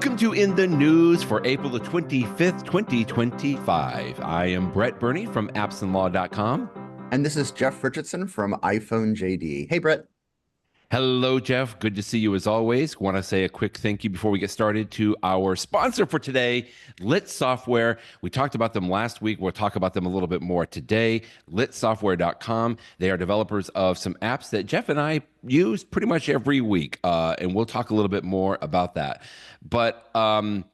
Welcome to In the News for April the 25th, 2025. I am Brett Burney from appsandlaw.com. And this is Jeff Richardson from iPhone JD. Hey, Brett. Hello, Jeff. Good to see you as always. Want to say a quick thank you before we get started to our sponsor for today, Lit Software. We talked about them last week. We'll talk about them a little bit more today. Litsoftware.com. They are developers of some apps that Jeff and I use pretty much every week, and we'll talk a little bit more about that. But want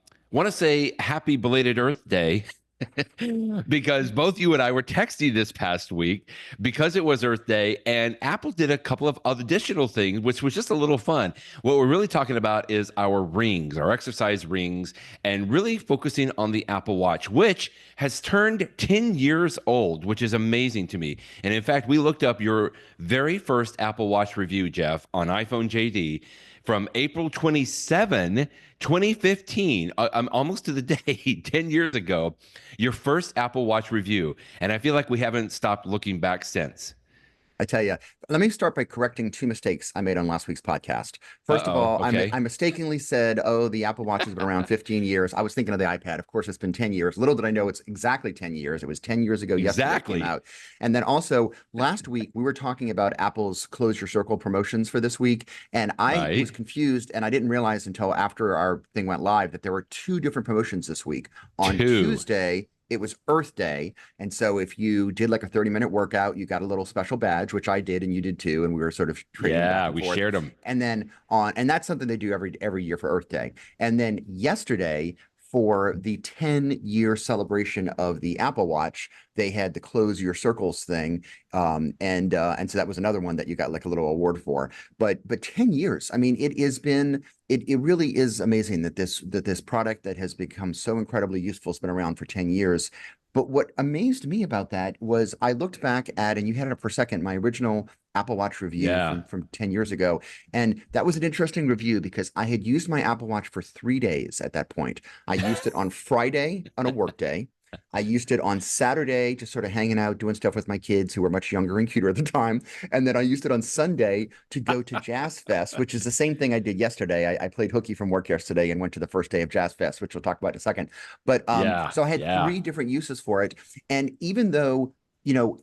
to say happy belated Earth Day. Because both you and I were texting this past week because it was Earth Day, and Apple did a couple of additional things, which was just a little fun. What we're really talking about is our rings, our exercise rings, and really focusing on the Apple Watch, which has turned 10 years old, which is amazing to me. And in fact, we looked up your very first Apple Watch review, Jeff, on iPhone JD from April 27, 2015, I'm almost to the day, 10 years ago, your first Apple Watch review. And I feel like we haven't stopped looking back since. I tell you, let me start by correcting two mistakes I made on last week's podcast. First of all, okay. I mistakenly said, oh, the Apple Watch has been around 15 years. I was thinking of the iPad. Of course, it's been 10 years. Little did I know it's exactly 10 years. It was 10 years ago yesterday it came out. And then also, last week, we were talking about Apple's Close Your Circle promotions for this week. And I was confused, and I didn't realize until after our thing went live that there were two different promotions this week. On Tuesday, it was Earth Day. And so if you did like a 30-minute workout, you got a little special badge, which I did and you did too. And we were sort of trading back and forth. Shared them. And then and that's something they do every year for Earth Day. And then yesterday, for the 10-year celebration of the Apple Watch, they had the Close Your Circles thing. And so that was another one that you got like a little award for. But 10 years, I mean, it really is amazing that this product that has become so incredibly useful has been around for 10 years. But what amazed me about that was I looked back at, and you had it up for a second, my original Apple Watch review from 10 years ago. And that was an interesting review because I had used my Apple Watch for 3 days at that point. I used it on Friday on a work day. I used it on Saturday, just sort of hanging out, doing stuff with my kids who were much younger and cuter at the time. And then I used it on Sunday to go to Jazz Fest, which is the same thing I did yesterday. I played hooky from work yesterday and went to the first day of Jazz Fest, which we'll talk about in a second. But so I had 3 different uses for it. And even though,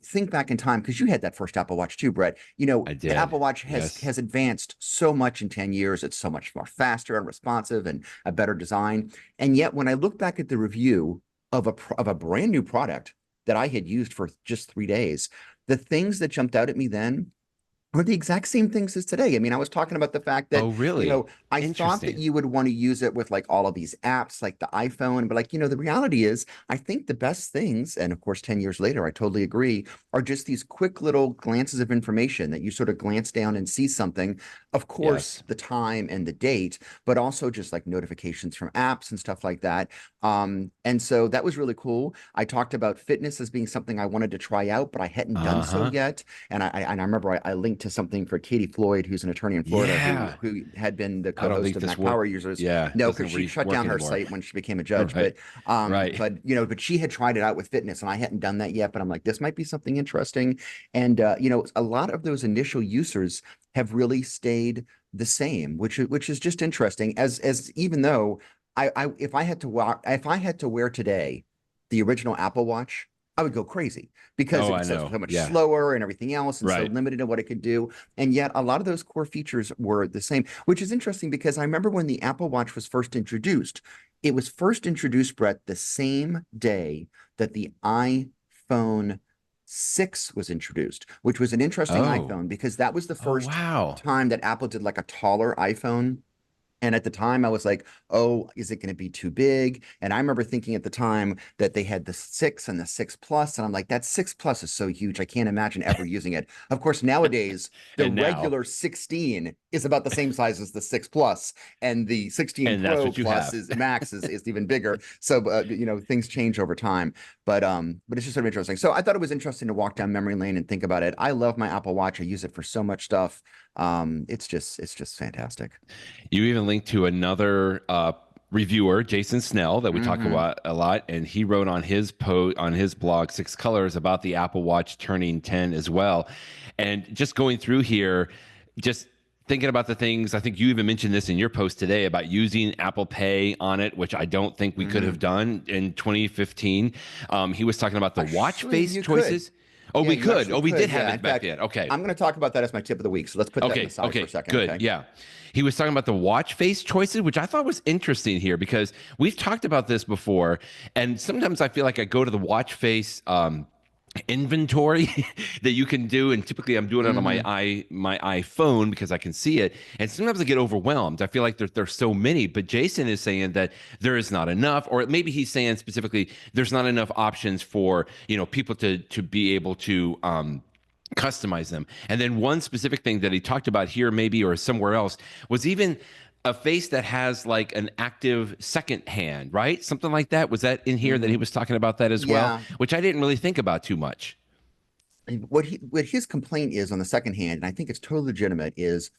think back in time, because you had that first Apple Watch too, Brett. The Apple Watch has advanced so much in 10 years. It's so much more faster and responsive and a better design. And yet when I look back at the review of a brand new product that I had used for just 3 days, the things that jumped out at me then are the exact same things as today. I mean, I was talking about the fact that, I thought that you would want to use it with like all of these apps, like the iPhone, but like, the reality is, I think the best things, and of course, 10 years later, I totally agree, are just these quick little glances of information that you sort of glance down and see something, of course, the time and the date, but also just like notifications from apps and stuff like that. And so that was really cool. I talked about fitness as being something I wanted to try out, but I hadn't done so yet. And I remember I linked to something for Katie Floyd, who's an attorney in Florida, who had been the co-host of Mac Power Users. No, because she shut down her site when she became a judge. But she had tried it out with fitness, and I hadn't done that yet. But I'm like, this might be something interesting. And a lot of those initial users have really stayed the same, which is just interesting. As even though if I had to wear today the original Apple Watch, I would go crazy because it's so much slower and everything else, and so limited in what it could do. And yet a lot of those core features were the same, which is interesting because I remember when the Apple Watch was first introduced, it was first introduced, Brett, the same day that the iPhone 6 was introduced, which was an interesting iPhone because that was the first time that Apple did like a taller iPhone. And at the time, I was like, oh, is it going to be too big? And I remember thinking at the time that they had the 6 and the 6 Plus. And I'm like, that 6 Plus is so huge. I can't imagine ever using it. Of course, nowadays, the regular 16 is about the same size as the 6 Plus. And the 16 Pro Plus Max is even bigger. So, things change over time. But it's just sort of interesting. So I thought it was interesting to walk down memory lane and think about it. I love my Apple Watch. I use it for so much stuff. It's just fantastic. You even linked to another reviewer, Jason Snell, that we talk about a lot, and he wrote on his blog 6 Colors about the Apple Watch turning 10 as well. And just going through here, just thinking about the things, I think you even mentioned this in your post today about using Apple Pay on it, which I don't think we could have done in 2015. He was talking about the watch Actually, face you could. choices. Oh, Yeah, we you could. actually Oh, we did could. have Yeah. it In back fact, then. Okay. I'm going to talk about that as my tip of the week. So let's put that in the Okay. side for a Okay. second. Good. Okay. Yeah. He was talking about the watch face choices, which I thought was interesting here because we've talked about this before. And sometimes I feel like I go to the watch face inventory that you can do, and typically I'm doing it on hmm my iPhone because I can see it, and sometimes I get overwhelmed. I feel like there's so many, but Jason is saying that there is not enough, or maybe he's saying specifically there's not enough options for people to be able to customize them. And then one specific thing that he talked about here, maybe or somewhere else, was even a face that has like an active second hand, right? Something like that. Was that in here that he hmm was talking about that as well? Yeah. Which I didn't really think about too much. And what his complaint is on the second hand, and I think it's totally legitimate, is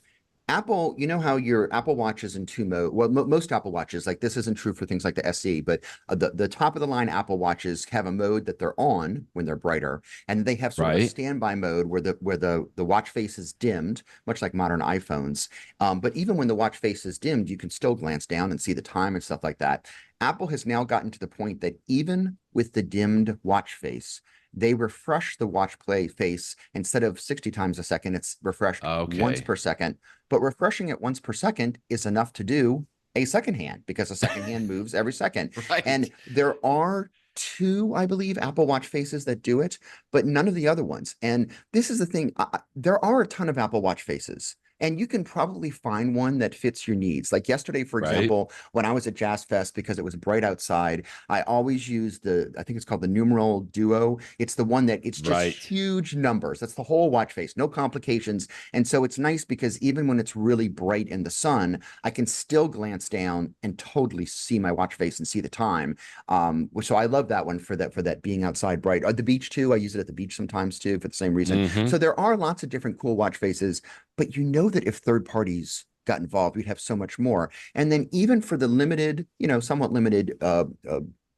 Apple, you know how your Apple Watch is in two mode. Well, most Apple Watches, like this isn't true for things like the SE, but the top of the line Apple Watches have a mode that they're on when they're brighter, and they have sort of a Right. standby mode where the watch face is dimmed, much like modern iPhones. But even when the watch face is dimmed, you can still glance down and see the time and stuff like that. Apple has now gotten to the point that even with the dimmed watch face, they refresh the watch play face instead of 60 times a second, it's refreshed once Okay. per second. But refreshing it once per second is enough to do a second hand because a second hand moves every second. Right. And there are two, I believe, Apple Watch faces that do it, but none of the other ones. And this is the thing, there are a ton of Apple Watch faces. And you can probably find one that fits your needs. Like yesterday, for Right. example, when I was at Jazz Fest, because it was bright outside, I always use I think it's called the numeral duo. It's the one that it's just Right. huge numbers. That's the whole watch face, no complications. And so it's nice because even when it's really bright in the sun, I can still glance down and totally see my watch face and see the time. So I love that one for that being outside bright. At the beach too, I use it at the beach sometimes too for the same reason. Hmm. So there are lots of different cool watch faces, but you know that if third parties got involved, we'd have so much more. And then even for the limited, somewhat limited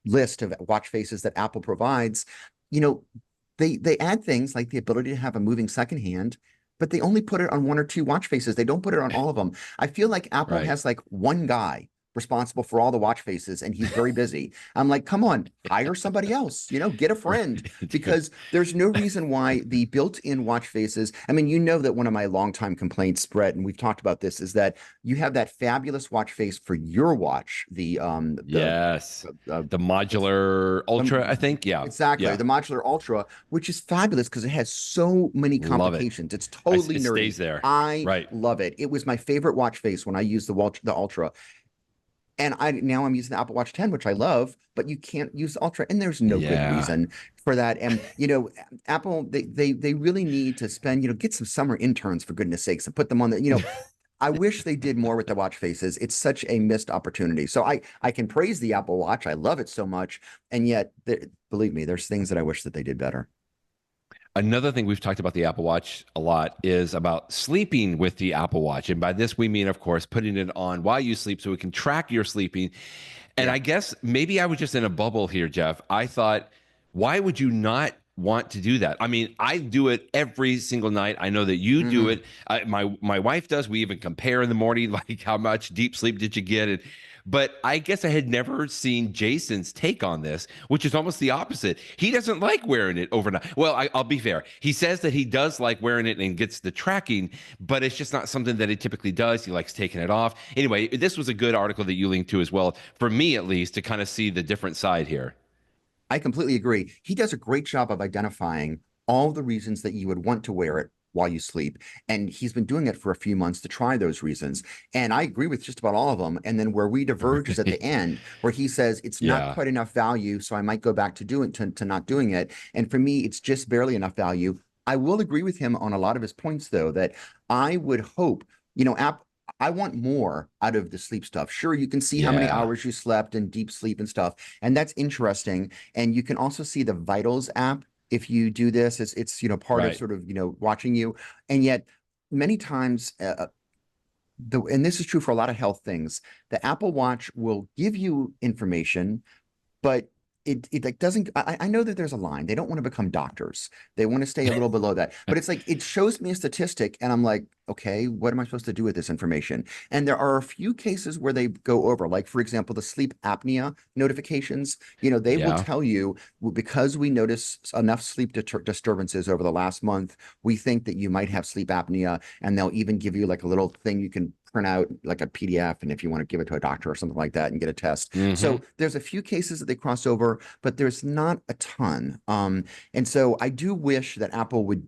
list of watch faces that Apple provides, you know, they add things like the ability to have a moving second hand, but they only put it on one or two watch faces. They don't put it on all of them. I feel like Apple Right. has like one guy responsible for all the watch faces and he's very busy. I'm like, come on, hire somebody else, get a friend, because there's no reason why the built-in watch faces. I mean, you know that one of my longtime complaints, Brett, and we've talked about this, is that you have that fabulous watch face for your watch, Yes. uh, The modular ultra, I think. Yeah. exactly, Yeah. the modular ultra, which is fabulous because it has so many Love it. complications. It's totally It nerdy. stays there. I Right. love it. It was my favorite watch face when I used the ultra. And now I'm using the Apple Watch 10, which I love, but you can't use the Ultra, and there's no good Yeah. reason for that. And Apple, they really need to spend, get some summer interns for goodness sakes and put them on the. I wish they did more with the watch faces. It's such a missed opportunity. So I can praise the Apple Watch. I love it so much, and yet, believe me, there's things that I wish that they did better. Another thing we've talked about the Apple Watch a lot is about sleeping with the Apple Watch. And by this, we mean, of course, putting it on while you sleep so it can track your sleeping. And Yeah. I guess maybe I was just in a bubble here, Jeff. I thought, why would you not want to do that? I mean, I do it every single night. I know that you do hmm it. My wife does. We even compare in the morning, like how much deep sleep did you get? But I guess I had never seen Jason's take on this, which is almost the opposite. He doesn't like wearing it overnight. Well, I'll be fair. He says that he does like wearing it and gets the tracking, but it's just not something that he typically does. He likes taking it off. Anyway, this was a good article that you linked to as well, for me at least, to kind of see the different side here. I completely agree. He does a great job of identifying all the reasons that you would want to wear it while you sleep. And he's been doing it for a few months to try those reasons. And I agree with just about all of them. And then where we diverge is at the end, where he says it's not Yeah. quite enough value, so I might go back to to not doing it. And for me, it's just barely enough value. I will agree with him on a lot of his points, though, that I would hope, I want more out of the sleep stuff. Sure, you can see how many Yeah. hours you slept and deep sleep and stuff, and that's interesting. And you can also see the Vitals app if you do this. It's part of Right. sort of watching you. And yet, many times, and this is true for a lot of health things, the Apple Watch will give you information, but it like doesn't I know that there's a line. They don't want to become doctors. They want to stay a little below that. But it's like it shows me a statistic and I'm like, okay, what am I supposed to do with this information? And there are a few cases where they go over, like for example, the sleep apnea notifications. They will Yeah. tell you, "Well, because we notice enough sleep disturbances over the last month, we think that you might have sleep apnea." And they'll even give you like a little thing you can print out like a PDF, and if you want to give it to a doctor or something like that and get a test. Hmm. So there's a few cases that they cross over, but there's not a ton. And so I do wish that Apple would,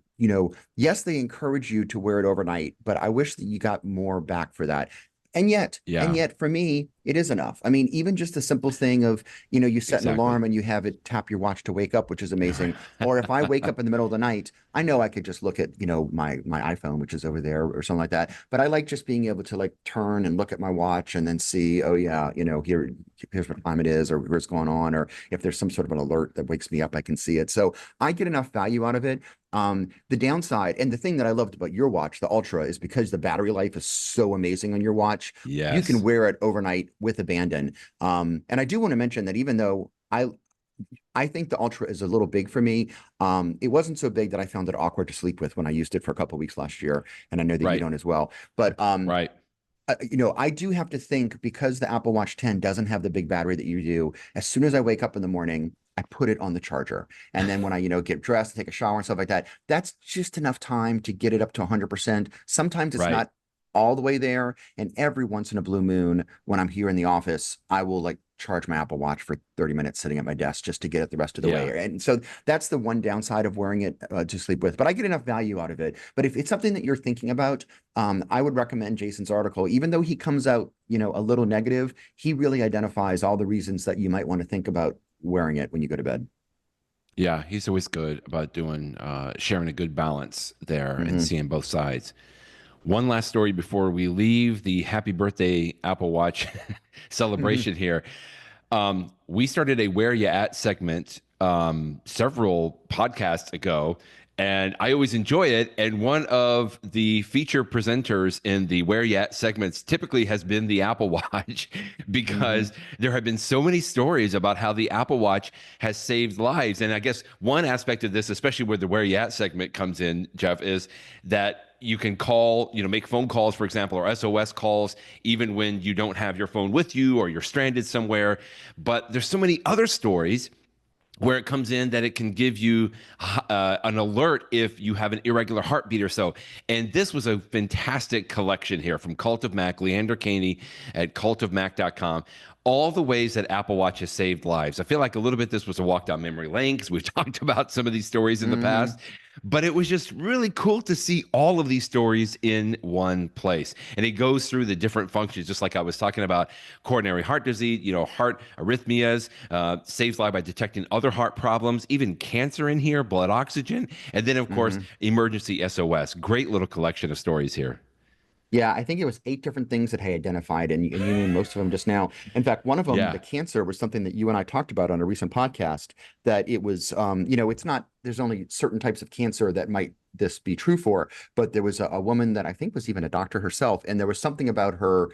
yes, they encourage you to wear it overnight, but I wish that you got more back for that. And Yeah, yet for me, it is enough. I mean, even just the simple thing of, you set an exactly. alarm and you have it tap your watch to wake up, which is amazing. Or if I wake up in the middle of the night, I know I could just look at, my iPhone, which is over there or something like that. But I like just being able to like turn and look at my watch and then see, oh yeah, here's what time it is or what's going on. Or if there's some sort of an alert that wakes me up, I can see it. So I get enough value out of it. The downside and the thing that I loved about your watch, the Ultra, is because the battery life is so amazing on your watch. You can Yes. wear it overnight with abandon. And I do want to mention that even though I think the Ultra is a little big for me. It wasn't so big that I found it awkward to sleep with when I used it for a couple of weeks last year, and I know that you Right. don't as well. But Right. I do have to think because the Apple Watch 10 doesn't have the big battery that you do. As soon as I wake up in the morning, I put it on the charger, and then when I get dressed, take a shower and stuff like that, that's just enough time to get it up to 100%. Sometimes it's Right. not all the way there, and every once in a blue moon, when I'm here in the office, I will like charge my Apple Watch for 30 minutes sitting at my desk just to get it the rest of the Yeah. way. And so that's the one downside of wearing it to sleep with. But I get enough value out of it. But if it's something that you're thinking about, I would recommend Jason's article. Even though he comes out, a little negative, he really identifies all the reasons that you might want to think about wearing it when you go to bed. Yeah. He's always good about doing sharing a good balance there and Hmm. seeing both sides. One last story before we leave the happy birthday Apple Watch celebration here. We started a Where You At segment several podcasts ago, and I always enjoy it. And one of the feature presenters in the Where You At segments typically has been the Apple Watch Hmm. because there have been so many stories about how the Apple Watch has saved lives. And I guess one aspect of this, especially where the Where You At segment comes in, Jeff, is that you can call, make phone calls, for example, or SOS calls, even when you don't have your phone with you or you're stranded somewhere. But there's so many other stories where it comes in that it can give you an alert if you have an irregular heartbeat or so. And this was a fantastic collection here from Cult of Mac, Leander Kahney at cultofmac.com. All the ways that Apple Watch has saved lives. I feel like a little bit this was a walk down memory lane because we've talked about some of these stories in the Hmm. past, but it was just really cool to see all of these stories in one place. And it goes through the different functions, just like I was talking about coronary heart disease, heart arrhythmias, saves life by detecting other heart problems, even cancer in here, blood oxygen, and then, of course, Hmm. emergency SOS. Great little collection of stories here. Yeah, I think it was 8 different things that I identified, and you named most of them just now. In fact, one of them, the Yeah. cancer, was something that you and I talked about on a recent podcast. That it was, it's not. There's only certain types of cancer that might this be true for, but there was a woman that I think was even a doctor herself, and there was something about her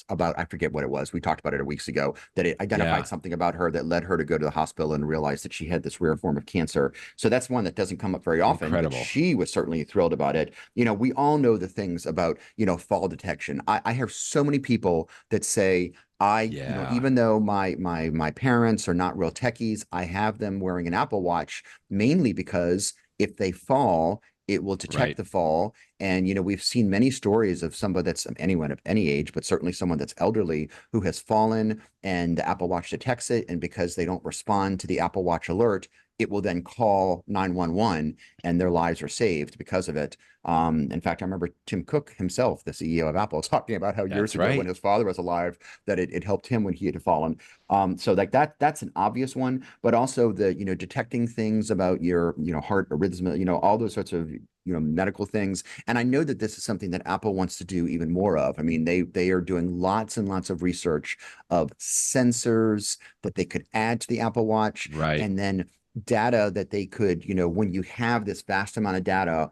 about I forget what it was. We talked about it a weeks ago that it identified Yeah. something about her that led her to go to the hospital and realize that she had this rare form of cancer. So that's one that doesn't come up very often, but Incredible. she was certainly thrilled about it. We all know the things about, fall detection. I hear so many people that say, Yeah. even though my parents are not real techies, I have them wearing an Apple Watch mainly because if they fall, it will detect Right. the fall. And, we've seen many stories of somebody that's anyone of any age, but certainly someone that's elderly who has fallen and the Apple Watch detects it. And because they don't respond to the Apple Watch alert, it will then call 911 and their lives are saved because of it. In fact, I remember Tim Cook himself, the CEO of Apple, talking about how years That's ago when right. his father was alive, that it helped him when he had fallen. So like that's an obvious one, but also the, detecting things about your, heart arrhythmia, all those sorts of, medical things. And I know that this is something that Apple wants to do even more of. I mean, they are doing lots and lots of research of sensors that they could add to the Apple Watch, Right. and then data that they could, when you have this vast amount of data,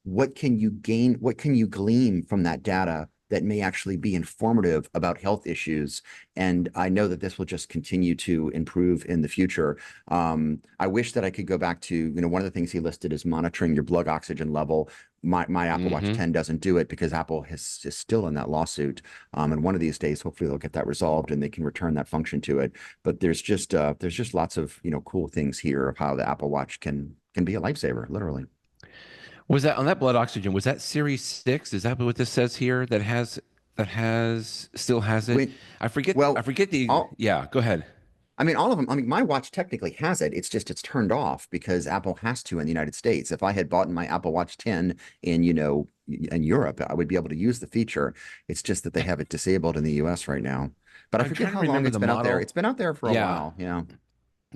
what can you gain? What can you glean from that data that may actually be informative about health issues. And I know that this will just continue to improve in the future. I wish that I could go back to, one of the things he listed is monitoring your blood oxygen level. My Apple Watch 10 doesn't do it because Apple is still in that lawsuit. And one of these days, hopefully they'll get that resolved and they can return that function to it. But there's just lots of, cool things here of how the Apple Watch can be a lifesaver, literally. Was that on that blood oxygen? Was that Series 6? Is that what this says here still has it? When, I forget. well, I forget yeah, go ahead. I mean, all of them. I mean, my watch technically has it. It's just it's turned off because Apple has to in the United States. If I had bought my Apple Watch 10 in, in Europe, I would be able to use the feature. It's just that they have it disabled in the US right now. But I forget how long it's been out there. It's been out there for a while. Yeah.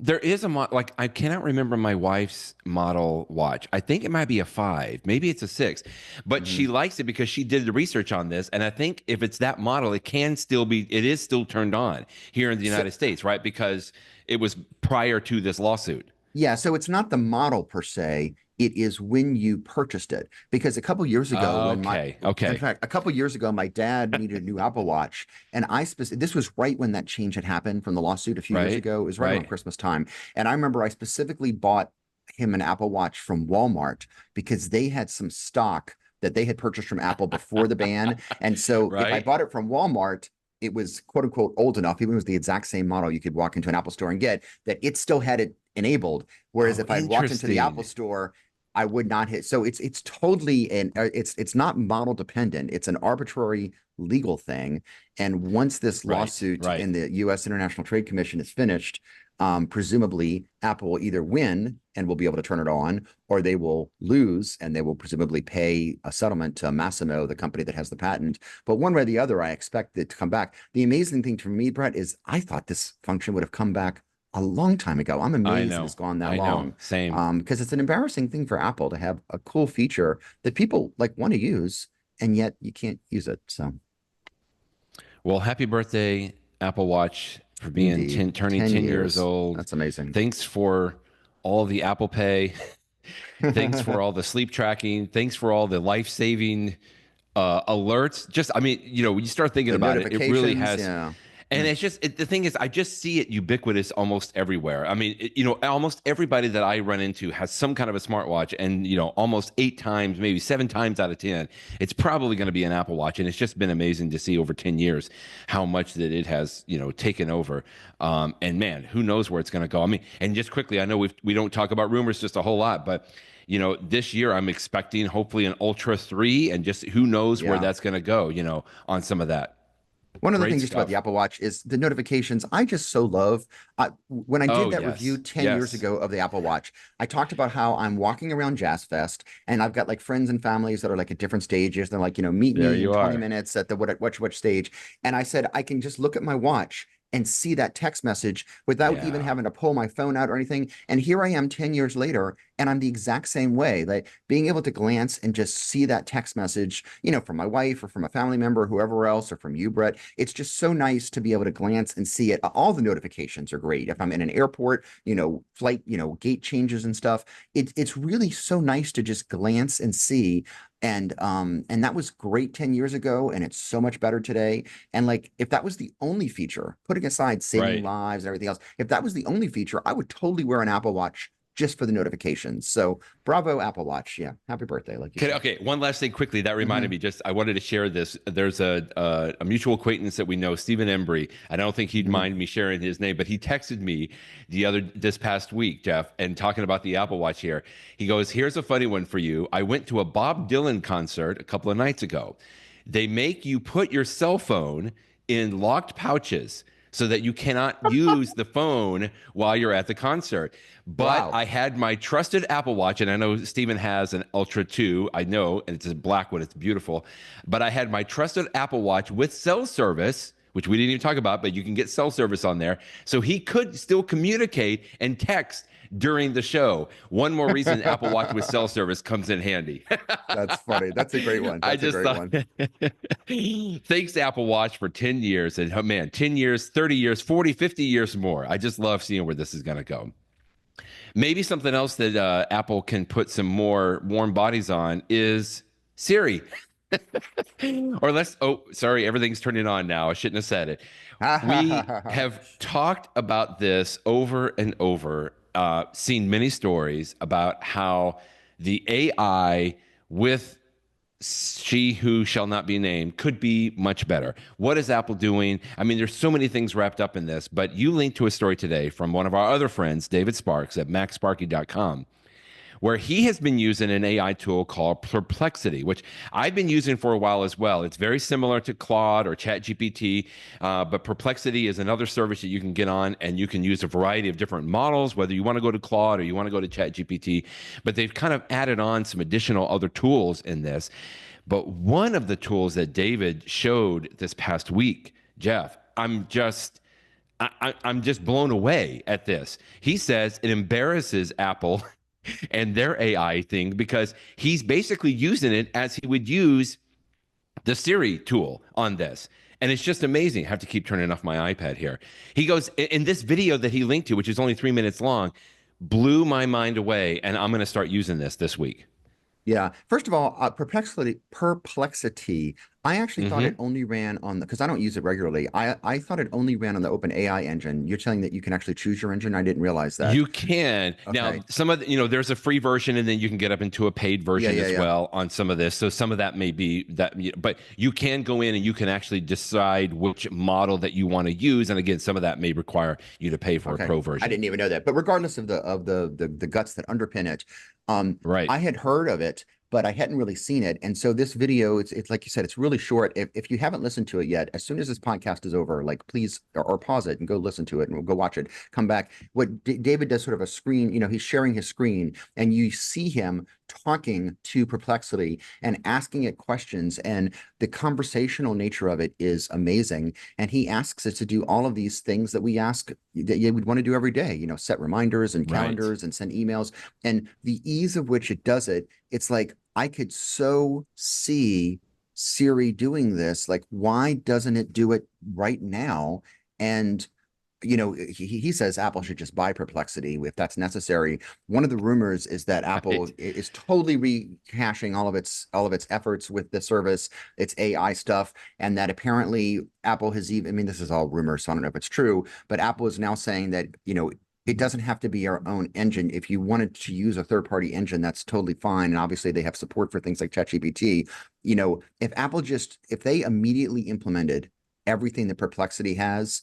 There is like I cannot remember my wife's model watch. I think it might be a 5, maybe it's a 6, but she likes it because she did the research on this. And I think if it's that model, it is still turned on here in the United States, right? Because it was prior to this lawsuit. Yeah, so it's not the model per se. It is when you purchased it. Because a couple years ago, in fact, a couple years ago, my dad needed a new Apple Watch, and this was right when that change had happened from the lawsuit a few years ago. It was right around Christmas time, and I remember I specifically bought him an Apple Watch from Walmart because they had some stock that they had purchased from Apple before the ban, and so if I bought it from Walmart, it was quote unquote old enough, even if it was the exact same model you could walk into an Apple store and get, that it still had it enabled. Whereas if I walked into the Apple store, I would not hit. So it's totally it's not model dependent. It's an arbitrary legal thing. And once this lawsuit in the U.S. International Trade Commission is finished, presumably Apple will either win and will be able to turn it on, or they will lose and they will presumably pay a settlement to Massimo, the company that has the patent. But one way or the other, I expect it to come back. The amazing thing to me, Brett, is I thought this function would have come back a long time ago. I'm amazed it's gone that long. Same. Because it's an embarrassing thing for Apple to have a cool feature that people want to use, and yet you can't use it. So, well, happy birthday, Apple Watch, for being turning 10 years old. That's amazing. Thanks for all the Apple Pay. Thanks for all the sleep tracking. Thanks for all the life-saving alerts. Just, I mean, when you start thinking about it, it really has. Yeah. And it's just, the thing is, I just see it ubiquitous almost everywhere. I mean, almost everybody that I run into has some kind of a smartwatch, and, almost 8 times, maybe 7 times out of 10, it's probably going to be an Apple Watch. And it's just been amazing to see over 10 years how much that it has, taken over. And man, who knows where it's going to go? I mean, and just quickly, I know we don't talk about rumors just a whole lot, but this year I'm expecting hopefully an Ultra 3, and just who knows where that's going to go, on some of that. One of the things just about the Apple Watch is the notifications. I just so love when I did that review 10 years ago of the Apple Watch, I talked about how I'm walking around Jazz Fest and I've got like friends and families that are like at different stages. They're like, meet me in 20 minutes at the which stage. And I said, I can just look at my watch and see that text message without even having to pull my phone out or anything. And here I am 10 years later, and I'm the exact same way. Like being able to glance and just see that text message, from my wife or from a family member, or whoever else, or from you, Brett. It's just so nice to be able to glance and see it. All the notifications are great. If I'm in an airport, flight, gate changes and stuff, it's really so nice to just glance and see. And that was great 10 years ago, and it's so much better today. And like, if that was the only feature, putting aside saving lives and everything else, if that was the only feature, I would totally wear an Apple Watch just for the notifications. So bravo, Apple Watch. Yeah. Happy birthday. Okay. One last thing quickly. That reminded me, I wanted to share this. There's a mutual acquaintance that we know, Stephen Embry. I don't think he'd mind me sharing his name, but he texted me this past week, Jeff, and talking about the Apple Watch here. He goes, here's a funny one for you. I went to a Bob Dylan concert a couple of nights ago. They make you put your cell phone in locked pouches so that you cannot use the phone while you're at the concert. But I had my trusted Apple Watch, and I know Steven has an Ultra 2, I know, and it's a black one, it's beautiful. But I had my trusted Apple Watch with cell service, which we didn't even talk about, but you can get cell service on there. So he could still communicate and text during the show. One more reason Apple Watch with cell service comes in handy. That's funny. That's a great one. That's a great one. Thanks, Apple Watch, for 10 years. And oh, man, 10 years, 30 years, 40, 50 years more. I just love seeing where this is going to go. Maybe something else that Apple can put some more warm bodies on is Siri. Or let's, oh, sorry, everything's turning on now. I shouldn't have said it. We have talked about this over and over, seen many stories about how the AI with she who shall not be named could be much better. What is Apple doing? I mean, there's so many things wrapped up in this, but you linked to a story today from one of our other friends, David Sparks at MacSparky.com, where he has been using an AI tool called Perplexity, which I've been using for a while as well. It's very similar to Claude or ChatGPT, but Perplexity is another service that you can get on, and you can use a variety of different models, whether you want to go to Claude or you want to go to ChatGPT. But they've kind of added on some additional other tools in this. But one of the tools that David showed this past week, Jeff, I'm just blown away at this. He says it embarrasses Apple and their AI thing because he's basically using it as he would use the Siri tool on this. And it's just amazing. I have to keep turning off my iPad here. He goes, in this video that he linked to, which is only 3 minutes long, blew my mind away. And I'm going to start using this week. Yeah. First of all, Perplexity. I actually thought it Mm-hmm. only ran on the, because I don't use it regularly. I thought it only ran on the OpenAI engine. You're telling that you can actually choose your engine? I didn't realize that. You can. Now, Okay. some of the, there's a free version and then you can get up into a paid version Yeah, as yeah. well on some of this. So some of that may be that, but you can go in and you can actually decide which model that you want to use. And again, some of that may require you to pay for a Okay. pro I version. didn't even know that. But regardless of the guts that underpin it, Right. I had heard of it, but I hadn't really seen it. And so this video, it's like you said, it's really short. If you haven't listened to it yet, as soon as this podcast is over, like please or pause it and go listen to it and we'll go watch it. Come back. What David does sort of a screen, he's sharing his screen and you see him talking to Perplexity and asking it questions, and the conversational nature of it is amazing. And he asks it to do all of these things that we ask that you would want to do every day, set reminders and Right. calendars and send emails, and the ease of which it does it. It's like I could so see Siri doing this. Like, why doesn't it do it right now? And he says Apple should just buy Perplexity if that's necessary. One of the rumors is that Apple Right. is totally rehashing all of its efforts with the service, its AI stuff, and that apparently Apple has even, I mean, this is all rumors, so I don't know if it's true, but Apple is now saying that, it doesn't have to be our own engine. If you wanted to use a third-party engine, that's totally fine. And obviously they have support for things like ChatGPT. If they immediately implemented everything that Perplexity has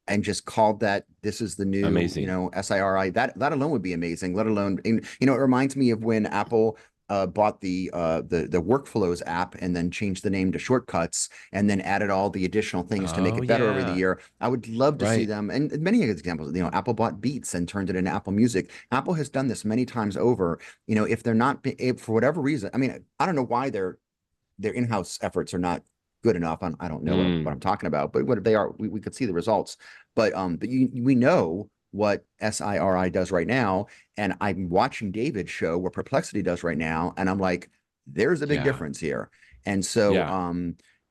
and just called that this is the new, Amazing. SIRI, that alone would be amazing. Let alone, it reminds me of when Apple bought the Workflows app and then changed the name to Shortcuts and then added all the additional things to make Oh, it better over the yeah. year. I would love to see Right. them, and many examples. Apple bought Beats and turned it into Apple Music. Apple has done this many times over. If they're not for whatever reason, I mean, I don't know why their in-house efforts are not good enough. I don't know what I'm talking about, but what they are, we could see the results. But we know what SIRI does right now, and I'm watching David's show what Perplexity does right now, and I'm like, there's a big Yeah. difference here. And so Yeah.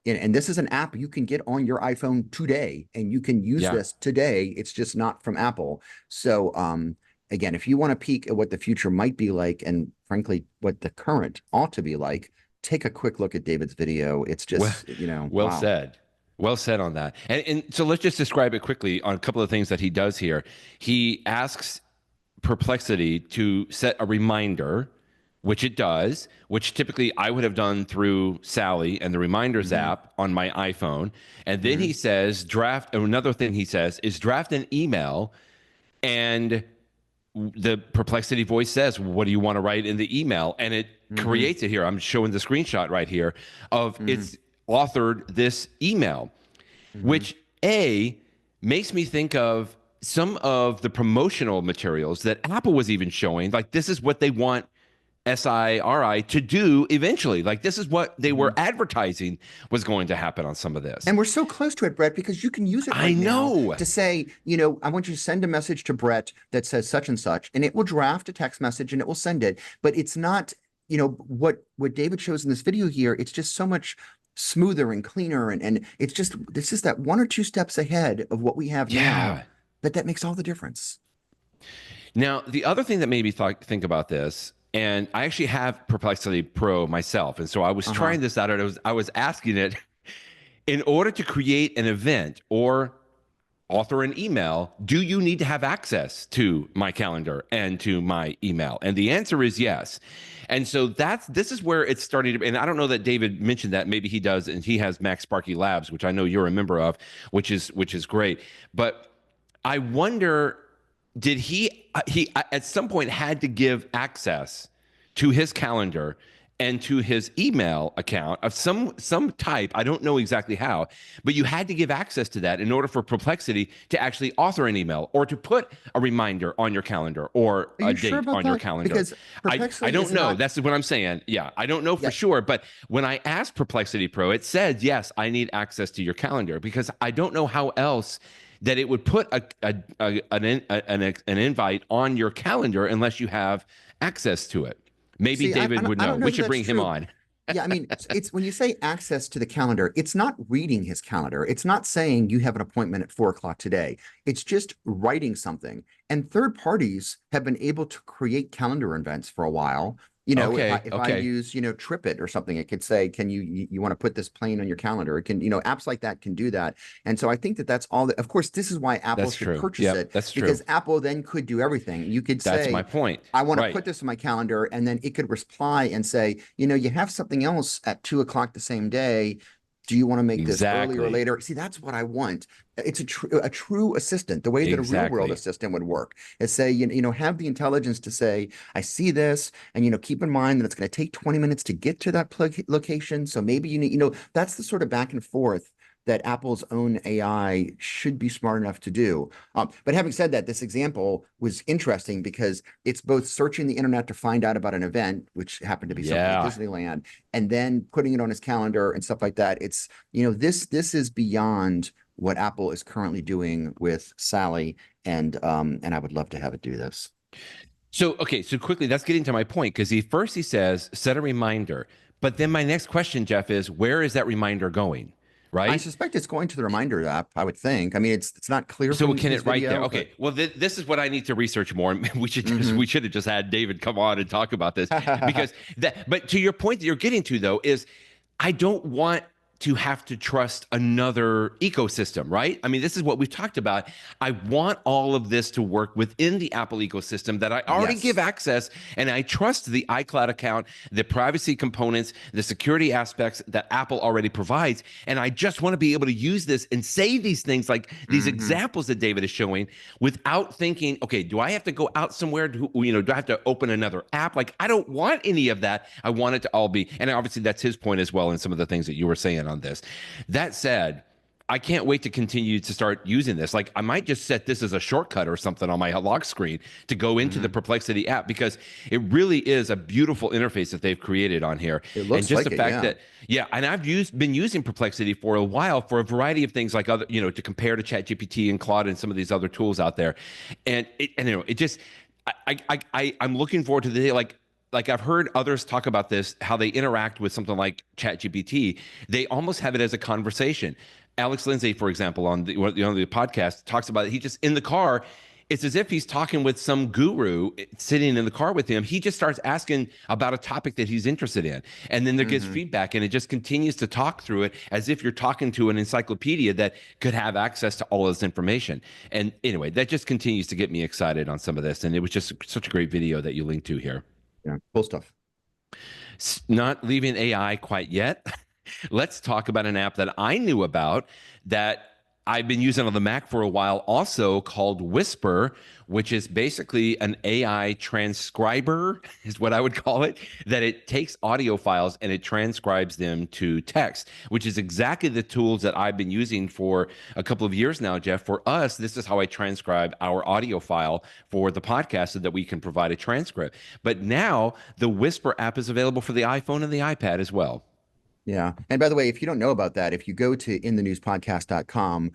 and this is an app you can get on your iPhone today, and you can use Yeah. this today. It's just not from Apple. So again, if you want to peek at what the future might be like, and frankly, what the current ought to be like, take a quick look at David's video. It's just, Well wow. said. Well said on that. And so let's just describe it quickly on a couple of things that he does here. He asks Perplexity to set a reminder, which it does, which typically I would have done through Sally and the Reminders app on my iPhone. And then he says, another thing he says is draft an email, and the Perplexity voice says, what do you want to write in the email? And it creates it here. I'm showing the screenshot right here of it's authored this email, which makes me think of some of the promotional materials that Apple was even showing. Like, this is what they want SIRI to do eventually. Like, this is what they were advertising was going to happen on some of this. And we're so close to it, Brett, because you can use it I right now know. to say, I want you to send a message to Brett that says such and such, and it will draft a text message and it will send it. But it's not, what David shows in this video here. It's just so much smoother and cleaner, and this is that one or two steps ahead of what we have now. Yeah. But that makes all the difference. Now, the other thing that made me think about this And I actually have Perplexity Pro myself. And so I was trying this out, and I was asking it, in order to create an event or author an email, do you need to have access to my calendar and to my email? And the answer is yes. And so this is where it's starting to, and I don't know that David mentioned that, maybe he does, and he has MacSparky Labs, which I know you're a member of, which is great. But I wonder, did he at some point had to give access to his calendar and to his email account of some type. I don't know exactly how, but you had to give access to that in order for Perplexity to actually author an email or to put a reminder on your calendar or a date on your calendar. Because I don't know. That's what I'm saying. Yeah, I don't know for sure. But when I asked Perplexity Pro, it said, yes, I need access to your calendar, because I don't know how else that it would put an invite on your calendar unless you have access to it. Maybe David would know. We should bring him on. Yeah, I mean, it's when you say access to the calendar, it's not reading his calendar. It's not saying you have an appointment at 4 o'clock today. It's just writing something. And third parties have been able to create calendar events for a while. You know, if I use, TripIt or something, it could say, can you want to put this plane on your calendar? It can, apps like that can do that. And so I think that's all that, of course, this is why Apple should purchase it. That's true. Because Apple then could do everything. You could say, that's my point. I want to put this in my calendar, and then it could reply and say, you have something else at 2 o'clock the same day. Do you want to make this earlier or later? See, that's what I want. It's a true assistant, the way that a real world assistant would work. Is say, have the intelligence to say, I see this, and keep in mind that it's going to take 20 minutes to get to that location. So maybe you need, that's the sort of back and forth that Apple's own AI should be smart enough to do. But having said that, this example was interesting because it's both searching the internet to find out about an event, which happened to be something at Disneyland, and then putting it on his calendar and stuff like that. It's, this is beyond what Apple is currently doing with Sally, and I would love to have it do this. So quickly, that's getting to my point, because he says, set a reminder. But then my next question, Jeff, is where is that reminder going? Right. I suspect it's going to the reminder app, I would think. I mean, it's not clear. So can it write there? Okay. Well, this is what I need to research more. We should have just had David come on and talk about this, because but to your point that you're getting to, though, is I don't want to have to trust another ecosystem, right? I mean, this is what we've talked about. I want all of this to work within the Apple ecosystem that I already give access, and I trust the iCloud account, the privacy components, the security aspects that Apple already provides. And I just want to be able to use this and say these things like these examples that David is showing without thinking, okay, do I have to go out somewhere? Do I have to open another app? Like, I don't want any of that. I want it to all be, and obviously that's his point as well in some of the things that you were saying on this. That said, I can't wait to continue to start using this. Like, I might just set this as a shortcut or something on my lock screen to go into the Perplexity app, because it really is a beautiful interface that they've created on here. It looks and just like the fact that, and I've been using Perplexity for a while for a variety of things, like other, to compare to ChatGPT and Claude and some of these other tools out there. And it just, I'm looking forward to the day, like I've heard others talk about this, how they interact with something like ChatGPT. They almost have it as a conversation. Alex Lindsay, for example, on the podcast, talks about it. He just, in the car, it's as if he's talking with some guru sitting in the car with him. He just starts asking about a topic that he's interested in. And then there gets feedback, and it just continues to talk through it as if you're talking to an encyclopedia that could have access to all this information. And anyway, that just continues to get me excited on some of this. And it was just such a great video that you linked to here. Yeah, cool stuff. Not leaving AI quite yet. Let's talk about an app that I knew about that I've been using on the Mac for a while also, called Whisper, which is basically an AI transcriber, is what I would call it, that it takes audio files and it transcribes them to text, which is exactly the tools that I've been using for a couple of years now, Jeff. For us, this is how I transcribe our audio file for the podcast so that we can provide a transcript. But now the Whisper app is available for the iPhone and the iPad as well. Yeah. And by the way, if you don't know about that, if you go to inthenewspodcast.com,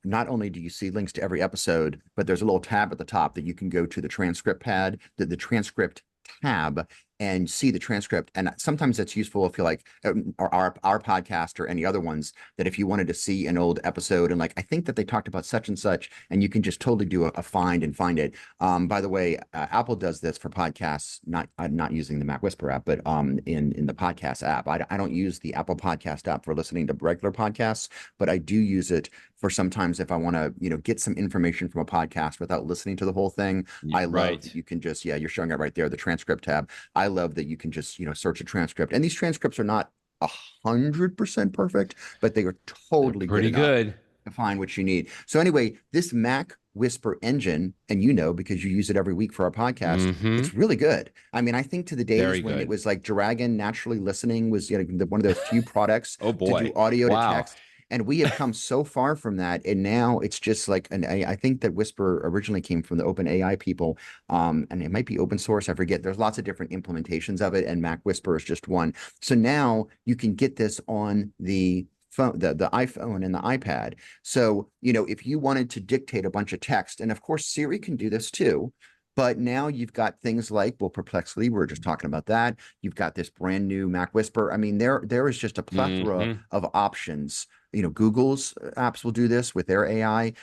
not only do you see links to every episode, but there's a little tab at the top that you can go to the transcript pad, the transcript tab, and see the transcript. And sometimes that's useful if you like our podcast or any other ones, that if you wanted to see an old episode and like, I think that they talked about such and such, and you can just totally do a find and find it. By the way, Apple does this for podcasts, not using the Mac Whisper app, but in the podcast app. I don't use the Apple Podcast app for listening to regular podcasts, but I do use it for sometimes if I want to, get some information from a podcast without listening to the whole thing. I love that you can just, you're showing it right there, the transcript tab. I love that you can just, search a transcript. And these transcripts are not 100% perfect, but they are totally pretty good to find what you need. So anyway, this Mac Whisper engine, and because you use it every week for our podcast, it's really good. I mean, I think to the days when it was like Dragon Naturally Listening was one of those few products to do audio to text. And we have come so far from that. And now it's just like, I think that Whisper originally came from the Open AI people. And it might be open source. I forget. There's lots of different implementations of it. And Mac Whisper is just one. So now you can get this on the phone, the iPhone and the iPad. So, if you wanted to dictate a bunch of text, and of course, Siri can do this too. But now you've got things like, Perplexity, we were just talking about that. You've got this brand new Mac Whisper. I mean, there is just a plethora of options. Google's apps will do this with their AI.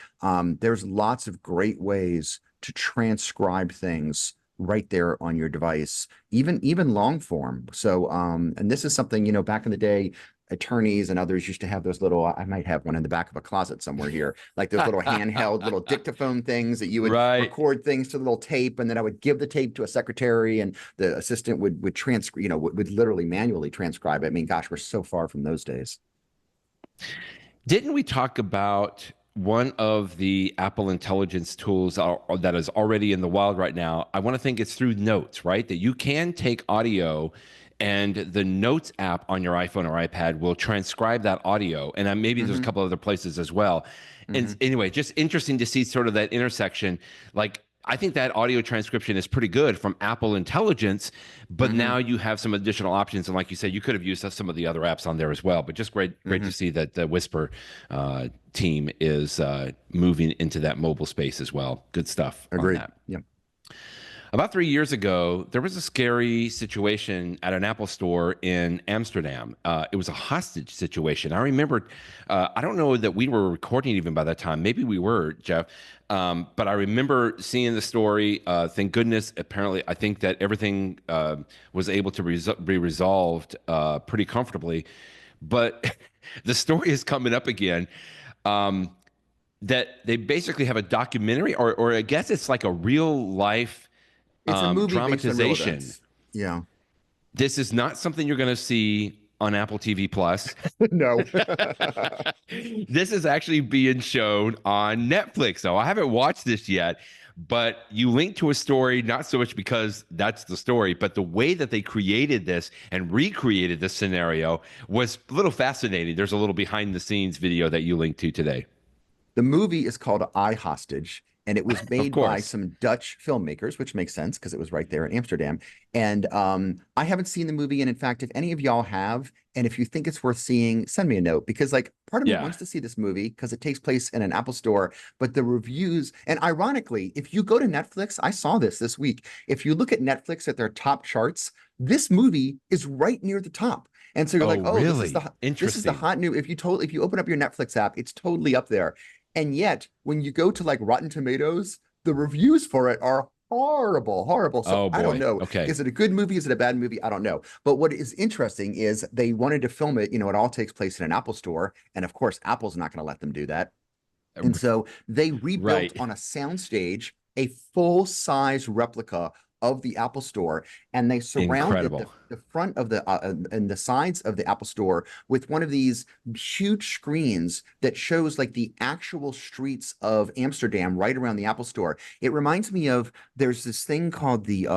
There's lots of great ways to transcribe things right there on your device, even long form. So, and this is something, back in the day, attorneys and others used to have those little, I might have one in the back of a closet somewhere here, like those little handheld little dictaphone things that you would record things to the little tape, and then I would give the tape to a secretary and the assistant would would literally manually transcribe it. I mean, gosh, we're so far from those days. Didn't we talk about one of the Apple Intelligence tools that is already in the wild right now? I want to think it's through Notes, right? That you can take audio and the Notes app on your iPhone or iPad will transcribe that audio. And maybe there's a couple other places as well. And anyway, just interesting to see sort of that intersection. Like, I think that audio transcription is pretty good from Apple Intelligence, but now you have some additional options. And like you said, you could have used some of the other apps on there as well. But just great to see that the Whisper team is moving into that mobile space as well. Good stuff. Agreed. On that. Yep. About 3 years ago, there was a scary situation at an Apple store in Amsterdam. It was a hostage situation. I remember, I don't know that we were recording even by that time. Maybe we were, Jeff. But I remember seeing the story. Thank goodness, apparently, I think that everything was able to be resolved pretty comfortably. But the story is coming up again. That they basically have a documentary, or I guess it's like a real life it's a movie dramatization. Yeah. This is not something you're going to see on Apple TV Plus. No. This is actually being shown on Netflix. So I haven't watched this yet, but you link to a story, not so much because that's the story, but the way that they created this and recreated this scenario was a little fascinating. There's a little behind the scenes video that you linked to today. The movie is called iHostage, and it was made by some Dutch filmmakers, which makes sense because it was right there in Amsterdam. And I haven't seen the movie. And in fact, if any of y'all have, and if you think it's worth seeing, send me a note, because like part of me wants to see this movie because it takes place in an Apple store, but the reviews, and ironically, if you go to Netflix, I saw this week, if you look at Netflix at their top charts, this movie is right near the top. And so you're like, really? This is the hot new, if you open up your Netflix app, it's totally up there. And yet, when you go to like Rotten Tomatoes, the reviews for it are horrible. So I don't know. Okay. Is it a good movie? Is it a bad movie? I don't know. But what is interesting is they wanted to film it. It all takes place in an Apple store. And of course, Apple's not going to let them do that. And so they rebuilt on a soundstage a full-size replica of the Apple Store, and they surrounded the front of the and the sides of the Apple Store with one of these huge screens that shows like the actual streets of Amsterdam right around the Apple Store. It reminds me of, there's this thing called the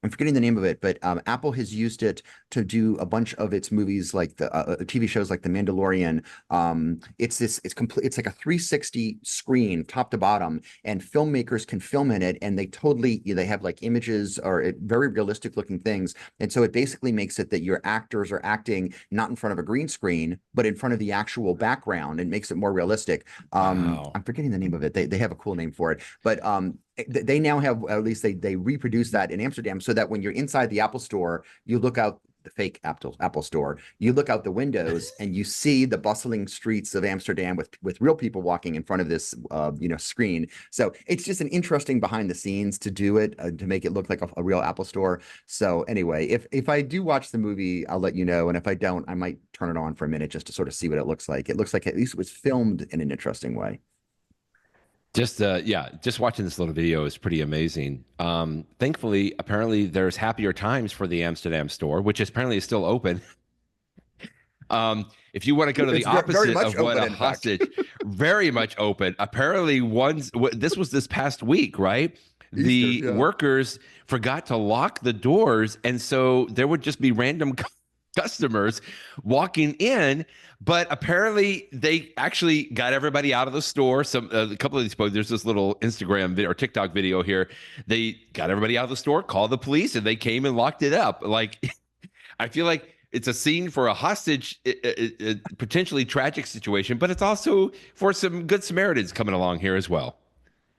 I'm forgetting the name of it, but Apple has used it to do a bunch of its movies, like the TV shows like The Mandalorian. It's like a 360 screen, top to bottom, and filmmakers can film in it, and they have like images or very realistic looking things, and so it basically makes it that your actors are acting not in front of a green screen, but in front of the actual background, and makes it more realistic. Wow. I'm forgetting the name of it. They have a cool name for it, but they now have, at least they reproduce that in Amsterdam, so that when you're inside the Apple store, you look out the fake Apple store, you look out the windows and you see the bustling streets of Amsterdam with real people walking in front of this screen. So it's just an interesting behind the scenes to do it, to make it look like a real Apple store. So anyway, if I do watch the movie, I'll let you know, and if I don't, I might turn it on for a minute just to sort of see what it looks like. It looks like at least it was filmed in an interesting way. Just watching this little video is pretty amazing. Thankfully, apparently there's happier times for the Amsterdam store, which apparently is still open. If you want to go to the opposite of what a hostage, very much open. Apparently, this was this past week, right? The workers forgot to lock the doors, and so there would just be random customers walking in, but apparently they actually got everybody out of the store. A couple of these folks, there's this little Instagram video or TikTok video here. They got everybody out of the store, called the police, and they came and locked it up. Like, I feel like it's a scene for a hostage, potentially tragic situation, but it's also for some good Samaritans coming along here as well.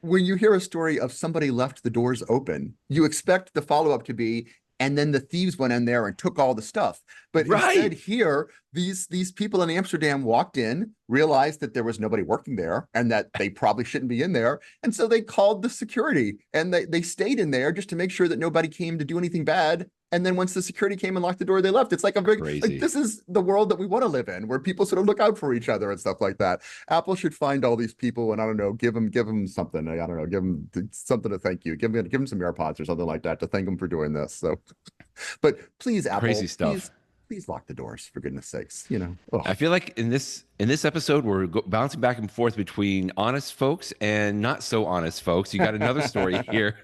When you hear a story of somebody left the doors open, you expect the follow-up to be, and then the thieves went in there and took all the stuff. But instead here, these people in Amsterdam walked in, realized that there was nobody working there and that they probably shouldn't be in there. And so they called the security, and they stayed in there just to make sure that nobody came to do anything bad. And then once the security came and locked the door, they left. It's like a big, like, this is the world that we want to live in, where people sort of look out for each other and stuff like that. Apple should find all these people and, I don't know, give them something. I don't know, give them something to thank you. Give them some AirPods or something like that to thank them for doing this. So, but please, Apple, crazy stuff. Please lock the doors, for goodness sakes. I feel like in this episode, we're bouncing back and forth between honest folks and not so honest folks. You got another story here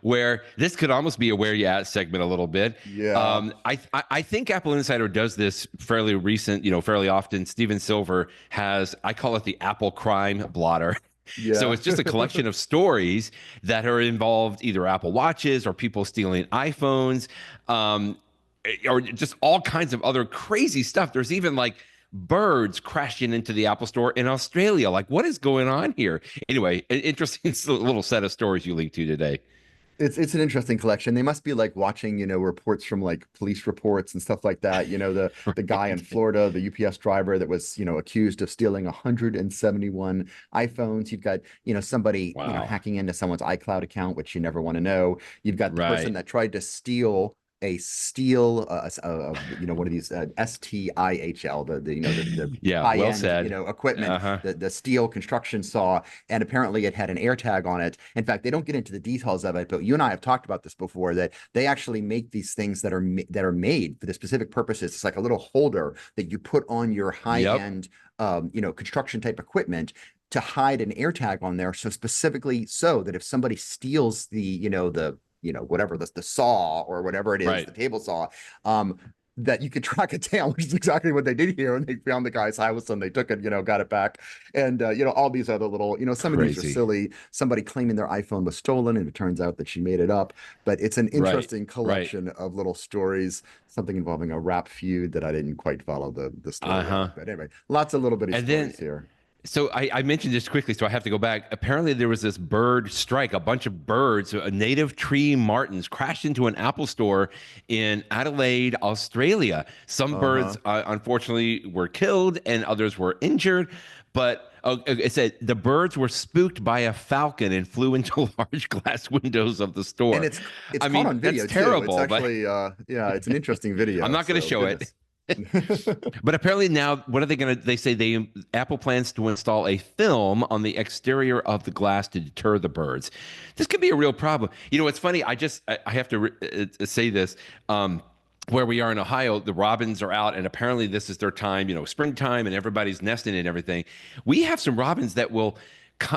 where this could almost be a where you at segment a little bit. Yeah. I think Apple Insider does this fairly often. Steven Silver has, I call it the Apple crime blotter. Yeah. So it's just a collection of stories that are involved either Apple Watches or people stealing iPhones, or just all kinds of other crazy stuff. There's even like birds crashing into the Apple store in Australia. Like, what is going on here? Anyway, an interesting little set of stories you linked to today. It's an interesting collection. They must be like watching, reports from like police reports and stuff like that. The guy in Florida, the UPS driver that was, accused of stealing 171 iPhones. You've got, somebody, hacking into someone's iCloud account, which you never want to know. You've got the person that tried to steal one of these STIHL, the high-end, equipment, the steel construction saw, and apparently it had an AirTag on it. In fact, they don't get into the details of it, but you and I have talked about this before, that they actually make these things that are made for the specific purposes. It's like a little holder that you put on your high-end, construction type equipment to hide an AirTag on there. So specifically so that if somebody steals the whatever the saw or whatever it is, the table saw, that you could track it down, which is exactly what they did here. And they found the guy's house and they took it, got it back. And, all these other little, some of these are silly. Somebody claiming their iPhone was stolen and it turns out that she made it up. But it's an interesting collection of little stories, something involving a rap feud that I didn't quite follow the story. But anyway, lots of little bitty stories here. So I mentioned this quickly, so I have to go back. Apparently, there was this bird strike. A bunch of birds, native tree martins, crashed into an Apple store in Adelaide, Australia. Some birds, unfortunately, were killed and others were injured. But it said the birds were spooked by a falcon and flew into large glass windows of the store. And it's caught on video, that's terrible. It's actually, it's an interesting video. I'm not going to show it. But apparently now, what are they going to? They say Apple plans to install a film on the exterior of the glass to deter the birds. This could be a real problem. It's funny. I have to say this. Where we are in Ohio, the robins are out, and apparently this is their time. Springtime, and everybody's nesting and everything. We have some robins that will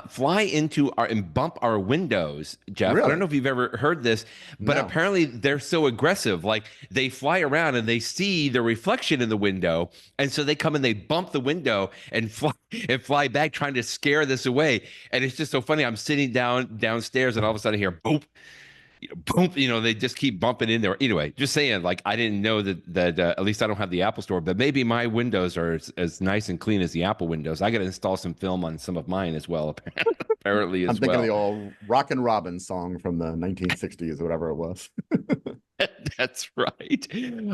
fly into and bump our windows, Jeff. Really? I don't know if you've ever heard this, but apparently they're so aggressive. Like, they fly around and they see the reflection in the window, and so they come and they bump the window and fly back, trying to scare this away. And it's just so funny. I'm sitting downstairs, and all of a sudden I hear boop. boom, they just keep bumping in there. Anyway, just saying, like, I didn't know that at least I don't have the Apple Store, but maybe my windows are as nice and clean as the Apple windows. I got to install some film on some of mine as well, apparently I'm as thinking of the well. old Rockin' Robin song from the 1960s or whatever it was. That's right.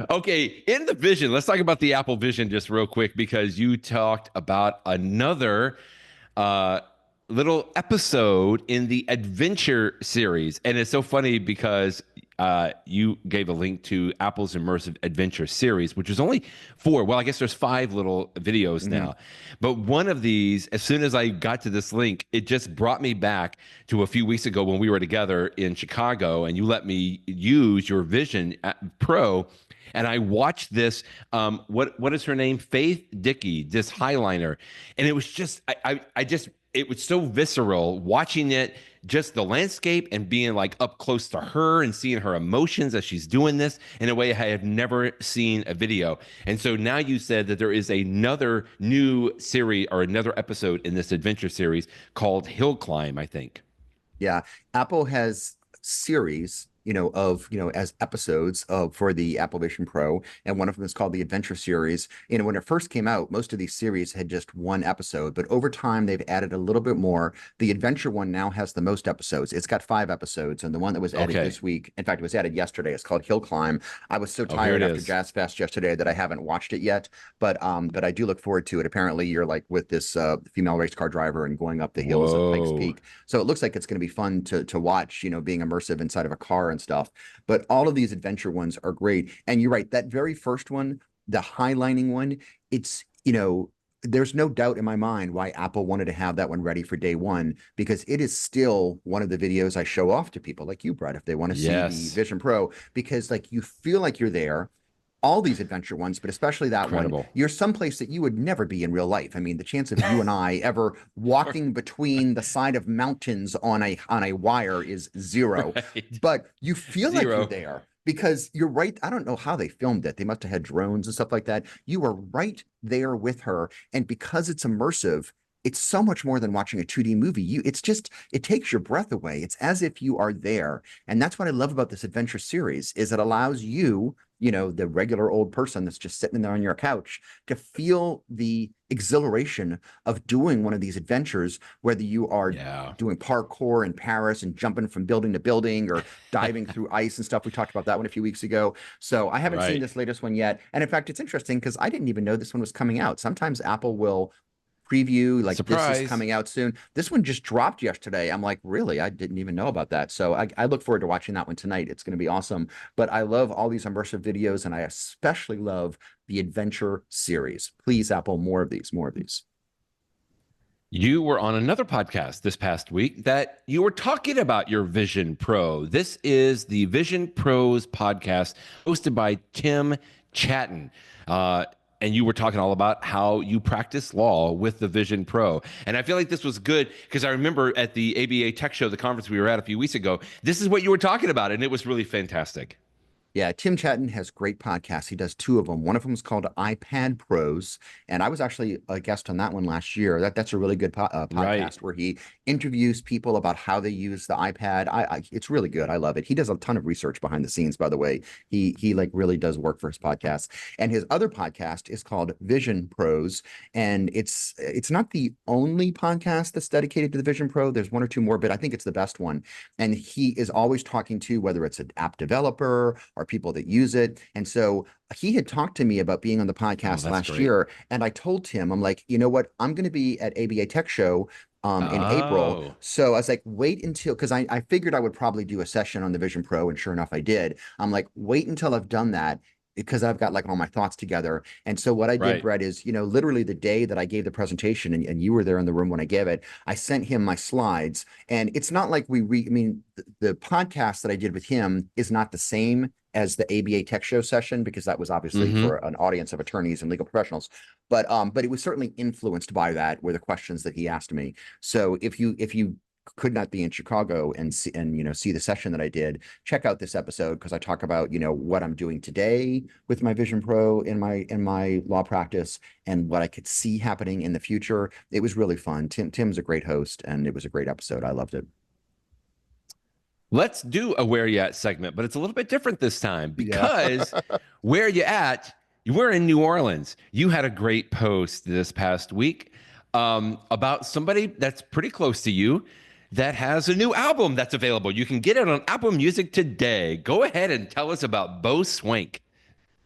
Okay, in the Vision, let's talk about the Apple Vision just real quick because you talked about another uh, little episode in the Adventure series. And it's so funny because you gave a link to Apple's Immersive Adventure series, which is only four. Well, I guess there's five little videos now. But one of these, as soon as I got to this link, it just brought me back to a few weeks ago when we were together in Chicago and you let me use your Vision Pro. And I watched this. What is her name? Faith Dickey, this highliner, and it was just I just it was so visceral watching it, just the landscape and being like up close to her and seeing her emotions as she's doing this in a way I have never seen a video. And so now you said that there is another new series or another episode in this adventure series called Hill Climb, I think. Yeah, Apple has series, as episodes of for the Apple Vision Pro, and one of them is called the Adventure series. When it first came out, most of these series had just one episode, but over time they've added a little bit more. The Adventure one now has the most episodes. It's got 5 episodes, and the one that was added this week, in fact, it was added yesterday. It's called Hill Climb. I was so tired after Jazz Fest yesterday that I haven't watched it yet, but I do look forward to it. Apparently, you're like with this female race car driver and going up the hills of Pikes Peak, so it looks like it's going to be fun to watch. Being immersive inside of a car and stuff. But all of these adventure ones are great. And you're right, that very first one, the highlining one, it's, there's no doubt in my mind why Apple wanted to have that one ready for day one, because it is still one of the videos I show off to people like you, Brett, if they want to see the Vision Pro, because like you feel like you're there. All these adventure ones, but especially that one, you're someplace that you would never be in real life. I mean, the chance of you and I ever walking between the side of mountains on a wire is zero. Right. But you feel like you're there because you're right. I don't know how they filmed it. They must have had drones and stuff like that. You are right there with her. And because it's immersive, it's so much more than watching a 2D movie. It takes your breath away. It's as if you are there. And that's what I love about this adventure series is it allows you, the regular old person that's just sitting there on your couch, to feel the exhilaration of doing one of these adventures, whether you are doing parkour in Paris and jumping from building to building or diving through ice and stuff. We talked about that one a few weeks ago. So I haven't seen this latest one yet. And in fact, it's interesting because I didn't even know this one was coming out. Sometimes Apple will preview like this is coming out soon. This one just dropped yesterday. I'm like, really? I didn't even know about that. So I look forward to watching that one tonight. It's going to be awesome. But I love all these immersive videos, and I especially love the Adventure series. Please, Apple, more of these. You were on another podcast this past week that you were talking about your Vision Pro. This is the Vision Pros podcast hosted by Tim Chatton. And you were talking all about how you practice law with the Vision Pro. And I feel like this was good because I remember at the ABA Tech Show, the conference we were at a few weeks ago, this is what you were talking about, and it was really fantastic. Yeah, Tim Chatton has great podcasts. He does 2 of them. One of them is called iPad Pros, and I was actually a guest on that one last year. That's a really good podcast where he interviews people about how they use the iPad. It's really good. I love it. He does a ton of research behind the scenes, by the way. He like really does work for his podcast. And his other podcast is called Vision Pros, and it's not the only podcast that's dedicated to the Vision Pro. There's 1 or 2 more, but I think it's the best one. And he is always talking to whether it's an app developer or people that use it. And so he had talked to me about being on the podcast last year. And I told him, I'm like, you know what? I'm going to be at ABA Tech Show in April. So I was like, wait until, because I figured I would probably do a session on the Vision Pro. And sure enough, I did. I'm like, wait until I've done that, because I've got like all my thoughts together. And so what I did, Brett, is, literally the day that I gave the presentation, and you were there in the room when I gave it, I sent him my slides. And it's not like the podcast that I did with him is not the same as the ABA Tech Show session, because that was obviously for an audience of attorneys and legal professionals. But it was certainly influenced by that, were the questions that he asked me. So if you could not be in Chicago and see the session that I did, check out this episode, because I talk about what I'm doing today with my Vision Pro in my law practice and what I could see happening in the future. It was really fun. Tim's a great host, and it was a great episode. I loved it. Let's do a Where You At segment, but it's a little bit different this time Yeah. because Where You At, you were in New Orleans. You had a great post this past week about somebody that's pretty close to you that has a new album that's available. You can get it on Apple Music today. Go ahead and tell us about Bo Swank.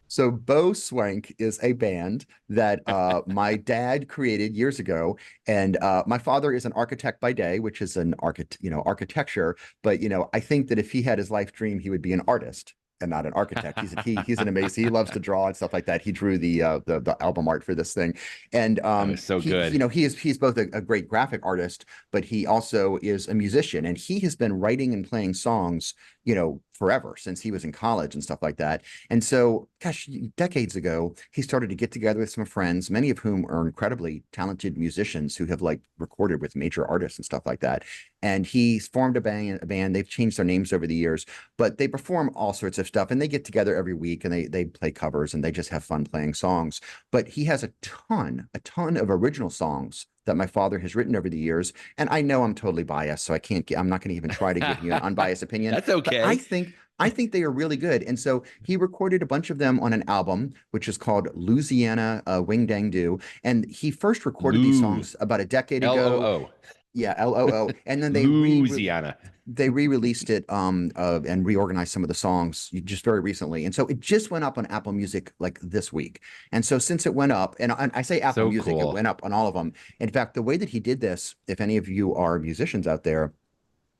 So Bo Swank is a band that my dad created years ago, and my father is an architect by day, which is an architecture. But I think that if he had his life dream, he would be an artist and not an architect. He's an amazing. He loves to draw and stuff like that. He drew the album art for this thing, and That was so good. he's both a great graphic artist, but he also is a musician, and he has been writing and playing songs forever, since he was in college and stuff like that. And so, gosh, decades ago, he started to get together with some friends, many of whom are incredibly talented musicians who have like recorded with major artists and stuff like that. And he's formed a band. They've changed their names over the years, but they perform all sorts of stuff, and they get together every week, and they play covers, and they just have fun playing songs. But he has a ton of original songs that my father has written over the years. And I know I'm totally biased, so I'm not going to even try to give you an unbiased opinion. That's okay. But I think they are really good. And so he recorded a bunch of them on an album, which is called Louisiana Wing Dang Do. And he first recorded these songs about a decade ago. L-O-O. Yeah, L-O-O. And then Louisiana. They re-released it and reorganized some of the songs just very recently. And so it just went up on Apple Music like this week. And so since it went up, and I say Apple Music, it went up on all of them. In fact, the way that he did this, if any of you are musicians out there,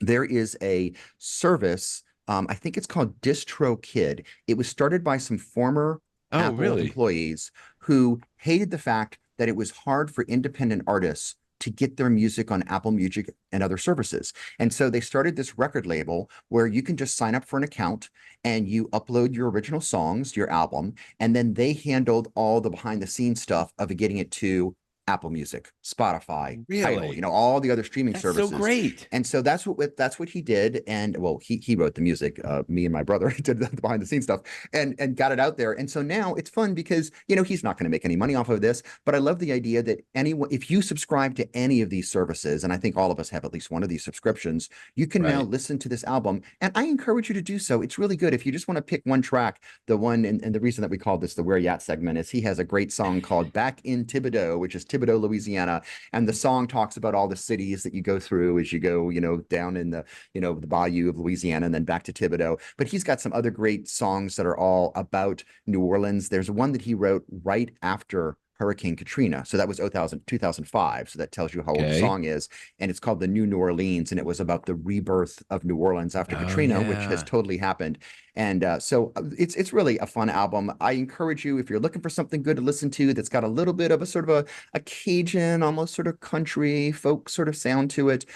there is a service, I think it's called DistroKid. It was started by some former Apple employees who hated the fact that it was hard for independent artists to get their music on Apple Music and other services. And so they started this record label where you can just sign up for an account and you upload your original songs, your album, and then they handled all the behind the scenes stuff of getting it to Apple Music, Spotify, Tidal, all the other streaming services. So great. And so that's what he did. And well, he wrote the music. Me and my brother did the behind the scenes stuff and got it out there. And so now it's fun because he's not going to make any money off of this. But I love the idea that if you subscribe to any of these services, and I think all of us have at least one of these subscriptions, you can now listen to this album. And I encourage you to do so. It's really good. If you just want to pick one track, the one and the reason that we call this the Where You At segment is he has a great song called Back in Thibodaux, which is Thibodaux, Louisiana, and the song talks about all the cities that you go through as you go, down in the, the bayou of Louisiana and then back to Thibodaux. But he's got some other great songs that are all about New Orleans. There's one that he wrote right after Hurricane Katrina. So that was 2005. So that tells you how old the song is. And it's called The New Orleans. And it was about the rebirth of New Orleans after Katrina, which has totally happened. And so it's really a fun album. I encourage you, if you're looking for something good to listen to that's got a little bit of a sort of a Cajun, almost sort of country folk sort of sound to it,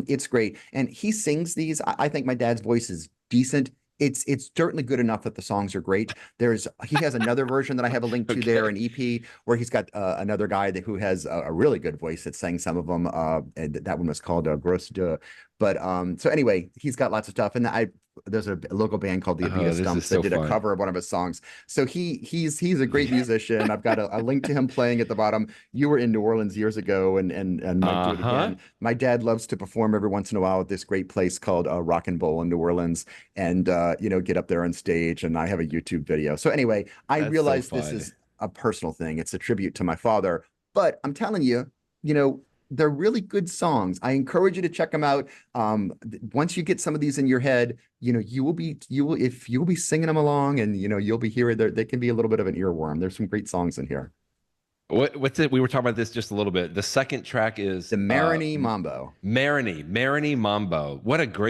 it's great. And he sings these. I think my dad's voice is decent. It's certainly good enough that the songs are great. He has another version that I have a link to there, an EP, where he's got another guy who has a really good voice that sang some of them. And that one was called Grosse Deux. But so anyway, he's got lots of stuff. And there's a local band called the Avita Stumps that did a cover of one of his songs. So he's a great musician. I've got a link to him playing at the bottom. You were in New Orleans years ago and might do it again. My dad loves to perform every once in a while at this great place called Rock and Bowl in New Orleans and get up there on stage, and I have a YouTube video. So anyway, I realize this is a personal thing. It's a tribute to my father, but I'm telling you, they're really good songs. I encourage you to check them out. Once you get some of these in your head, you will be singing them along, and you'll be hearing they can be a little bit of an earworm. There's some great songs in here. What's it? We were talking about this just a little bit. The second track is the Marigny Mambo. Marigny Mambo.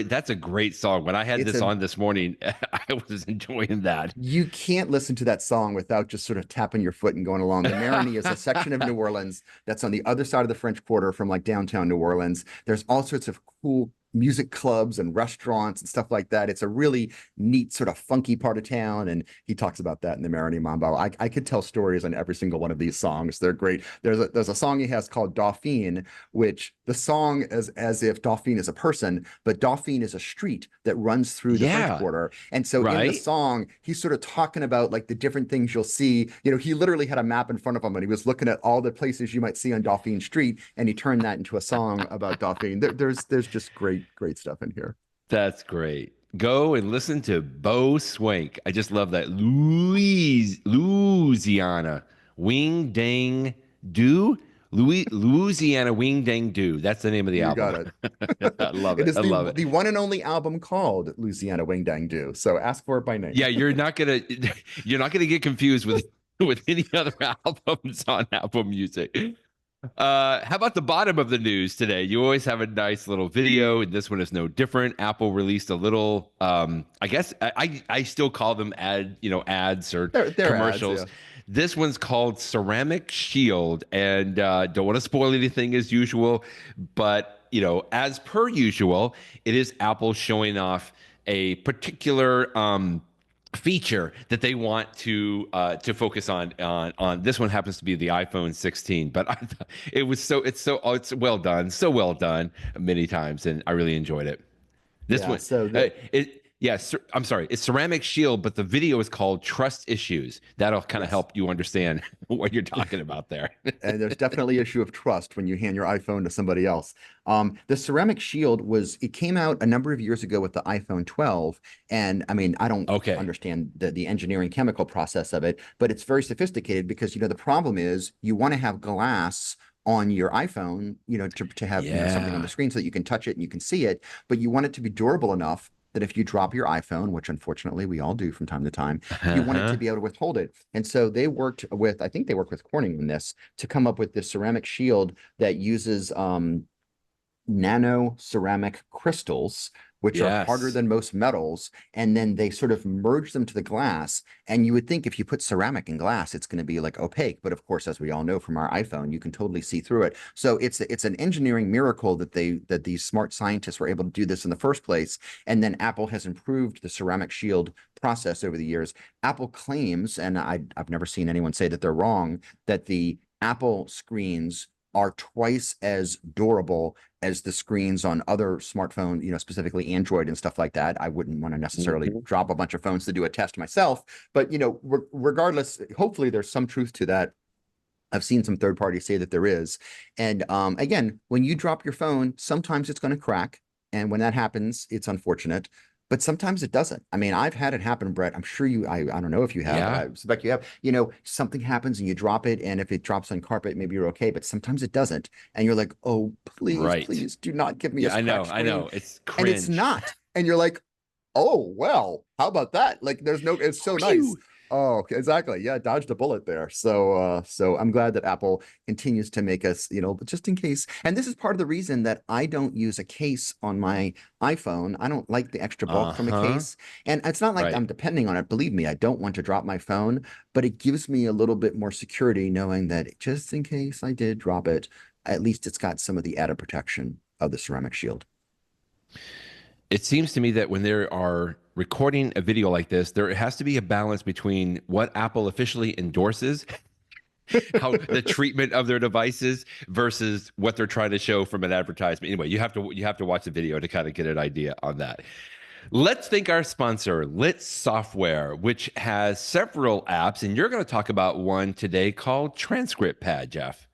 That's a great song. When I had this on this morning, I was enjoying that. You can't listen to that song without just sort of tapping your foot and going along. The Marigny is a section of New Orleans that's on the other side of the French Quarter from like downtown New Orleans. There's all sorts of cool music clubs and restaurants and stuff like that. It's a really neat sort of funky part of town, and he talks about that in the Marigny Mambo. I could tell stories on every single one of these songs. They're great. There's a song he has called Dauphine, which the song is as if Dauphine is a person, but Dauphine is a street that runs through the French Quarter. And so in the song, he's sort of talking about like the different things you'll see. He literally had a map in front of him and he was looking at all the places you might see on Dauphine Street, and he turned that into a song about Dauphine. There's just great stuff in here. That's great. Go and listen to Bo Swank. I just love that. Louisiana Wing Dang Do. Louisiana Wing Dang Do. That's the name of the You album. got it. I love It it. is I love it. the one and only album called Louisiana Wing Dang Do. So ask for it by name. Yeah, you're not gonna get confused with with any other albums on Apple Music. How about the bottom of the news today? You always have a nice little video, and this one is no different. Apple released a little, I guess I still call them ads or They're ads, commercials. yeah. This one's called Ceramic Shield, and don't want to spoil anything as usual, but as per usual, it is Apple showing off a particular feature that they want to focus on. This one happens to be the iPhone 16, but I thought it's so well done many times, and I really enjoyed it. This Yeah. one, So the I'm sorry, it's Ceramic Shield, but the video is called Trust Issues. That'll kind of yes. help you understand what you're talking about there. And there's definitely issue of trust when you hand your iPhone to somebody else. The ceramic shield it came out a number of years ago with the iPhone 12. And I mean, I don't Okay. understand the engineering chemical process of it, but it's very sophisticated because, the problem is you want to have glass on your iPhone, to have, something on the Yeah. screen so that you can touch it and you can see it, but you want it to be durable enough that if you drop your iPhone, which unfortunately we all do from time to time, you want it to Uh-huh. be able to withhold it. And so I think they worked with Corning on this to come up with this ceramic shield that uses nano ceramic crystals, which are harder Yes. than most metals. And then they sort of merge them to the glass. And you would think if you put ceramic in glass, it's going to be like opaque. But of course, as we all know from our iPhone, you can totally see through it. So it's an engineering miracle that these smart scientists were able to do this in the first place. And then Apple has improved the ceramic shield process over the years. Apple claims, and I've never seen anyone say that they're wrong, that the Apple screens are twice as durable as the screens on other smartphone, specifically Android and stuff like that. I wouldn't want to necessarily drop a bunch of phones to do a test myself, but regardless, hopefully there's some truth to that. I've seen some third parties say that there is. And again, when you drop your phone, sometimes it's going to crack. And when that happens, it's unfortunate. But sometimes it doesn't. I mean, I've had it happen, Brett. I'm sure I don't know if you have, but Yeah. I suspect you have. Something happens and you drop it, and if it drops on carpet, maybe you're okay. But sometimes it doesn't, and you're like, "Oh, please, Right. please, do not give me a Yeah, I know. scratch I screen." know. It's And it's cringe. not, and you're like, "Oh, well, how about that?" Like, it's so nice. Phew. Oh, okay, exactly. Yeah, dodged a bullet there. So I'm glad that Apple continues to make us, just in case. And this is part of the reason that I don't use a case on my iPhone. I don't like the extra bulk from a Uh-huh. case. And it's not like Right. I'm depending on it. Believe me, I don't want to drop my phone, but it gives me a little bit more security knowing that just in case I did drop it, at least it's got some of the added protection of the ceramic shield. It seems to me that when they are recording a video like this, there has to be a balance between what Apple officially endorses, how the treatment of their devices versus what they're trying to show from an advertisement. Anyway, you have to watch the video to kind of get an idea on that. Let's thank our sponsor, Lit Software, which has several apps, and you're going to talk about one today called Transcript Pad, Jeff.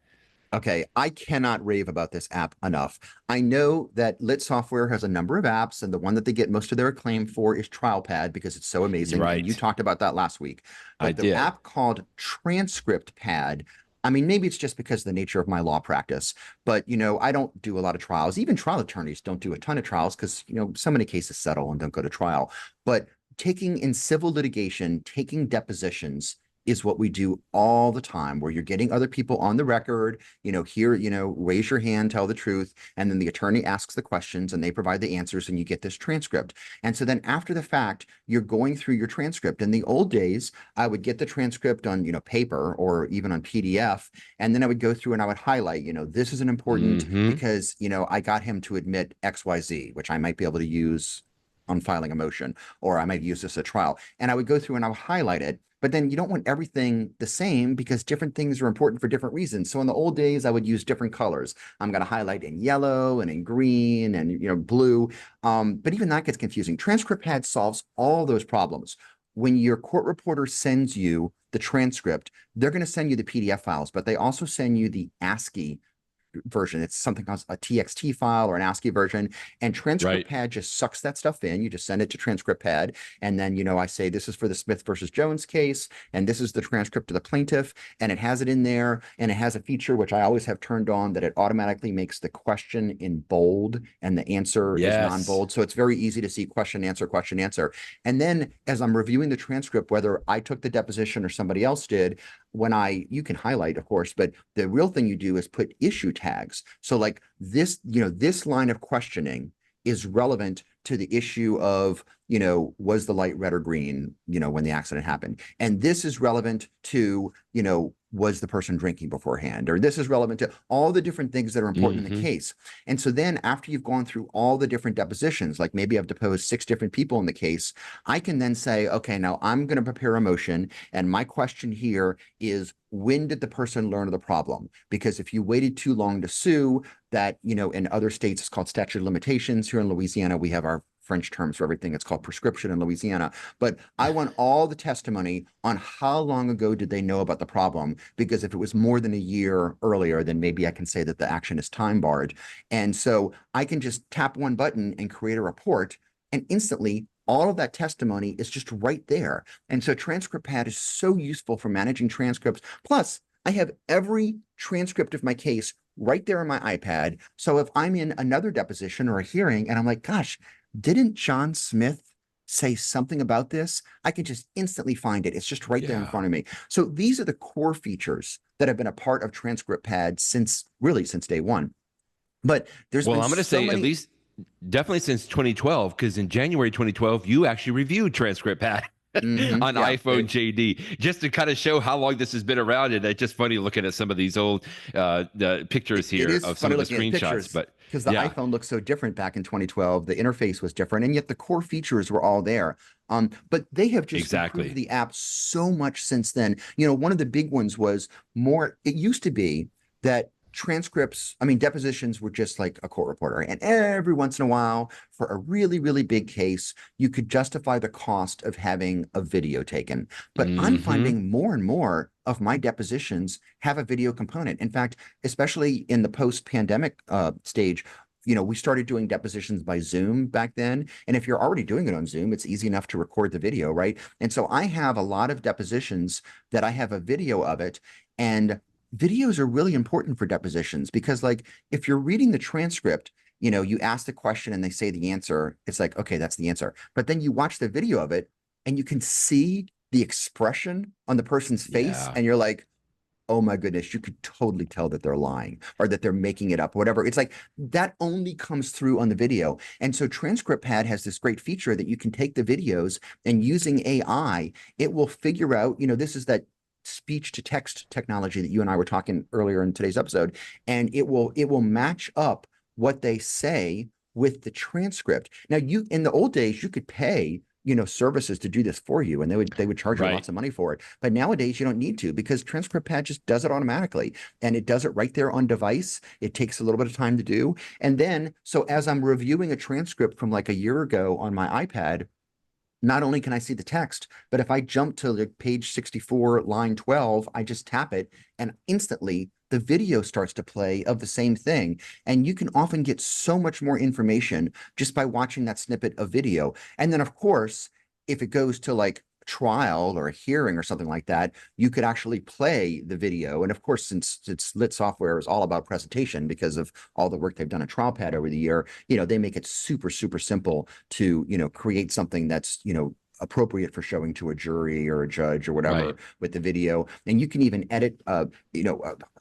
Okay, I cannot rave about this app enough. I know that Lit Software has a number of apps, and the one that they get most of their acclaim for is TrialPad because it's so amazing. And you Right. talked about that last week. I But the did. app called Transcript Pad, I mean, maybe it's just because of the nature of my law practice, but I don't do a lot of trials. Even trial attorneys don't do a ton of trials because so many cases settle and don't go to trial. But in civil litigation, taking depositions is what we do all the time, where you're getting other people on the record, here, raise your hand, tell the truth. And then the attorney asks the questions and they provide the answers and you get this transcript. And so then after the fact, you're going through your transcript. In the old days, I would get the transcript on, paper or even on PDF. And then I would go through and I would highlight, this is an important Mm-hmm. because, I got him to admit XYZ, which I might be able to use on filing a motion, or I might use this at trial. And I would go through and I would highlight it. But then you don't want everything the same because different things are important for different reasons. So in the old days, I would use different colors. I'm going to highlight in yellow and in green and blue. But even that gets confusing. Transcript Pad solves all those problems. When your court reporter sends you the transcript, they're going to send you the PDF files, but they also send you the ASCII version. It's something called a TXT file or an ASCII version, and transcript pad just sucks that stuff in. You just send it to transcript pad, and then I say this is for the Smith versus Jones case, and this is the transcript of the plaintiff, and it has it in there, and it has a feature which I always have turned on, that it automatically makes the question in bold and the answer is non-bold, so it's very easy to see question answer. And then as I'm reviewing the transcript, whether I took the deposition or somebody else did, you can highlight, of course, but the real thing you do is put issue tags. So like this, this line of questioning is relevant to the issue of, was the light red or green, when the accident happened. And this is relevant to, was the person drinking beforehand, or this is relevant to all the different things that are important in the case. And so then after you've gone through all the different depositions, like maybe I've deposed 6 different people in the case, I can then say, okay, now I'm going to prepare a motion. And my question here is, when did the person learn of the problem? Because if you waited too long to sue, that, in other states, it's called statute of limitations. Here in Louisiana, we have our French terms for everything. It's called prescription in Louisiana. But I want all the testimony on how long ago did they know about the problem, because if it was more than a year earlier, then maybe I can say that the action is time barred. And so I can just tap one button and create a report, and instantly all of that testimony is just right there. And so transcript pad is so useful for managing transcripts. Plus, I have every transcript of my case right there on my iPad. So if I'm in another deposition or a hearing and I'm like, gosh, didn't John Smith say something about this? I can just instantly find it. It's just right there in front of me. So these are the core features that have been a part of transcript pad since day one. But there's been I'm going to say at least definitely since 2012, because in January 2012, you actually reviewed transcript pad. On iPhone JD, just to kind of show how long this has been around. And it's just funny looking at some of these old the pictures here of some of the screenshots. But because the iPhone looked so different back in 2012, the interface was different, and yet the core features were all there. But they have just improved the app so much since then. One of the big ones was it used to be that depositions were just like a court reporter. And every once in a while, for a really, really big case, you could justify the cost of having a video taken. But I'm finding more and more of my depositions have a video component. In fact, especially in the post-pandemic stage, we started doing depositions by Zoom back then. And if you're already doing it on Zoom, it's easy enough to record the video, right? And so I have a lot of depositions that I have a video of it. And videos are really important for depositions, because like if you're reading the transcript, you ask the question and they say the answer, it's like, okay, that's the answer. But then you watch the video of it and you can see the expression on the person's face and you're like, oh my goodness, you could totally tell that they're lying or that they're making it up, whatever. It's like that only comes through on the video. And so transcript pad has this great feature that you can take the videos, and using AI, it will figure out, this is that speech to text technology that you and I were talking earlier in today's episode, and it will match up what they say with the transcript. Now, in the old days, you could pay services to do this for you, and they would charge you lots of money for it. But nowadays you don't need to, because transcript pad just does it automatically, and it does it right there on device. It takes a little bit of time to do. And then, so as I'm reviewing a transcript from like a year ago on my iPad, not only can I see the text, but if I jump to the page 64, line 12, I just tap it, and instantly the video starts to play of the same thing. And you can often get so much more information just by watching that snippet of video. And then, of course, if it goes to like trial or a hearing or something like that, you could actually play the video. And of course, since it's Lit Software is all about presentation, because of all the work they've done at TrialPad over the year, they make it super, super simple to, create something that's, appropriate for showing to a jury or a judge or whatever with the video. And you can even edit, I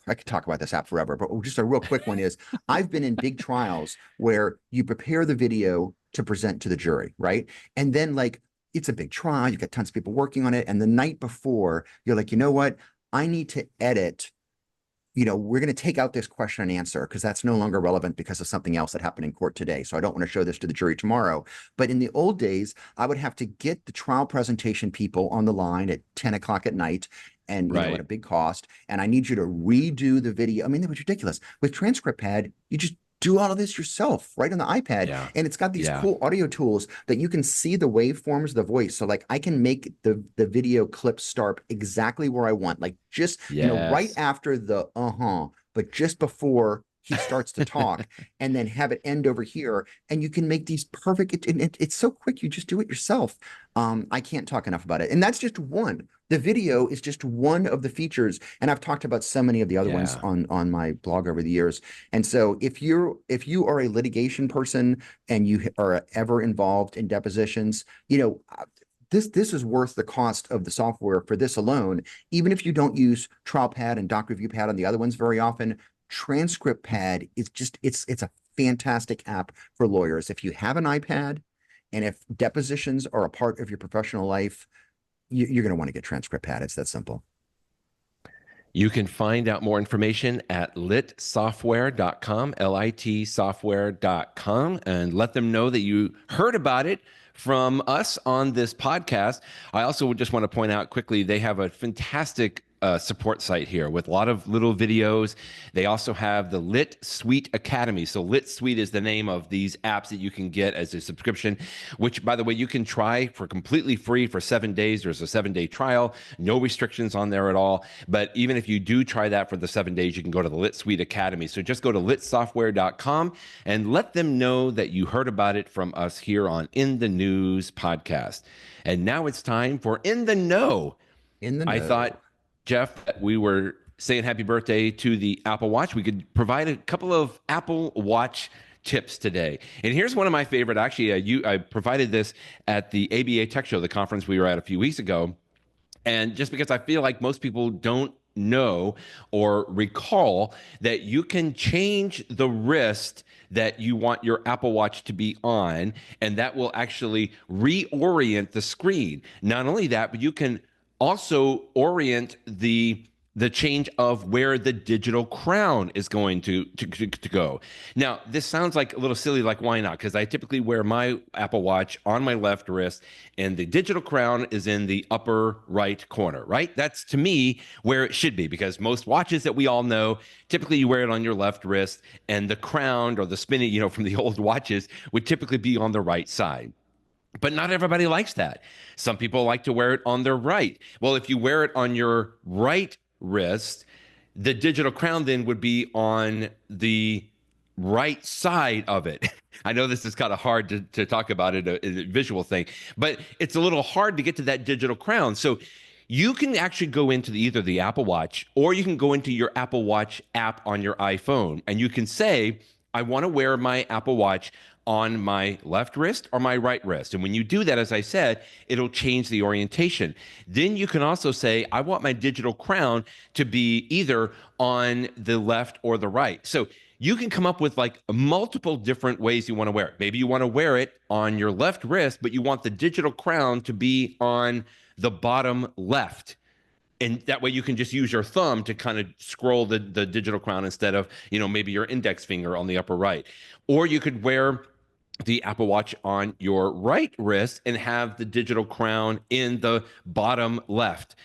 could talk about this app forever, but just a real quick one is, I've been in big trials where you prepare the video to present to the jury, right? And then like, it's a big trial, you've got tons of people working on it. And the night before, you're like, you know what? I need to edit, we're going to take out this question and answer because that's no longer relevant because of something else that happened in court today. So I don't want to show this to the jury tomorrow. But in the old days, I would have to get the trial presentation people on the line at 10 o'clock at night, and at a big cost. And I need you to redo the video. I mean, it was ridiculous. With transcript pad, you just do all of this yourself right on the iPad. And it's got these cool audio tools that you can see the waveforms of the voice. So like I can make the video clip start exactly where I want, like just, right after the, but just before he starts to talk, and then have it end over here. And you can make these perfect, it's so quick, you just do it yourself. I can't talk enough about it. And that's just one. The video is just one of the features. And I've talked about so many of the other ones on my blog over the years. And so if you are a litigation person and you are ever involved in depositions, this is worth the cost of the software for this alone. Even if you don't use Trial Pad and Doc Review Pad on the other ones very often, Transcript Pad is just, it's a fantastic app for lawyers. If you have an iPad and if depositions are a part of your professional life, you're going to want to get Transcript Pad. It's that simple. You can find out more information at litsoftware.com, litsoftware.com, and let them know that you heard about it from us on this podcast. I also just want to point out quickly, they have a fantastic support site here with a lot of little videos. They also have the Lit Suite Academy. So Lit Suite is the name of these apps that you can get as a subscription, which, by the way, you can try for completely free for 7 days. There's a 7-day trial, no restrictions on there at all. But even if you do try that for the 7 days, you can go to the Lit Suite Academy. So just go to litsoftware.com and let them know that you heard about it from us here on In the News podcast. And now it's time for In the Know. In the Know. I thought, Jeff, we were saying happy birthday to the Apple Watch. We could provide a couple of Apple Watch tips today. And here's one of my favorite. Actually, I provided this at the ABA Tech Show, the conference we were at a few weeks ago. And just because I feel like most people don't know or recall that you can change the wrist that you want your Apple Watch to be on, and that will actually reorient the screen. Not only that, but you can also orient the change of where the digital crown is going to go. Now, this sounds like a little silly, like why not? Because I typically wear my Apple Watch on my left wrist, and the digital crown is in the upper right corner, right? That's, to me, where it should be, because most watches that we all know, typically you wear it on your left wrist, and the crown or the spinning, from the old watches would typically be on the right side. But not everybody likes that. Some people like to wear it on their right. Well, if you wear it on your right wrist, the digital crown then would be on the right side of it. I know this is kind of hard to talk about it, a visual thing, but it's a little hard to get to that digital crown. So you can actually go into either the Apple Watch, or you can go into your Apple Watch app on your iPhone, and you can say, I want to wear my Apple Watch on my left wrist or my right wrist. And when you do that, as I said, it'll change the orientation. Then you can also say, I want my digital crown to be either on the left or the right. So you can come up with like multiple different ways you want to wear it. Maybe you want to wear it on your left wrist, but you want the digital crown to be on the bottom left. And that way you can just use your thumb to kind of scroll the digital crown instead of, maybe your index finger on the upper right. Or you could wear the Apple Watch on your right wrist and have the digital crown in the bottom left.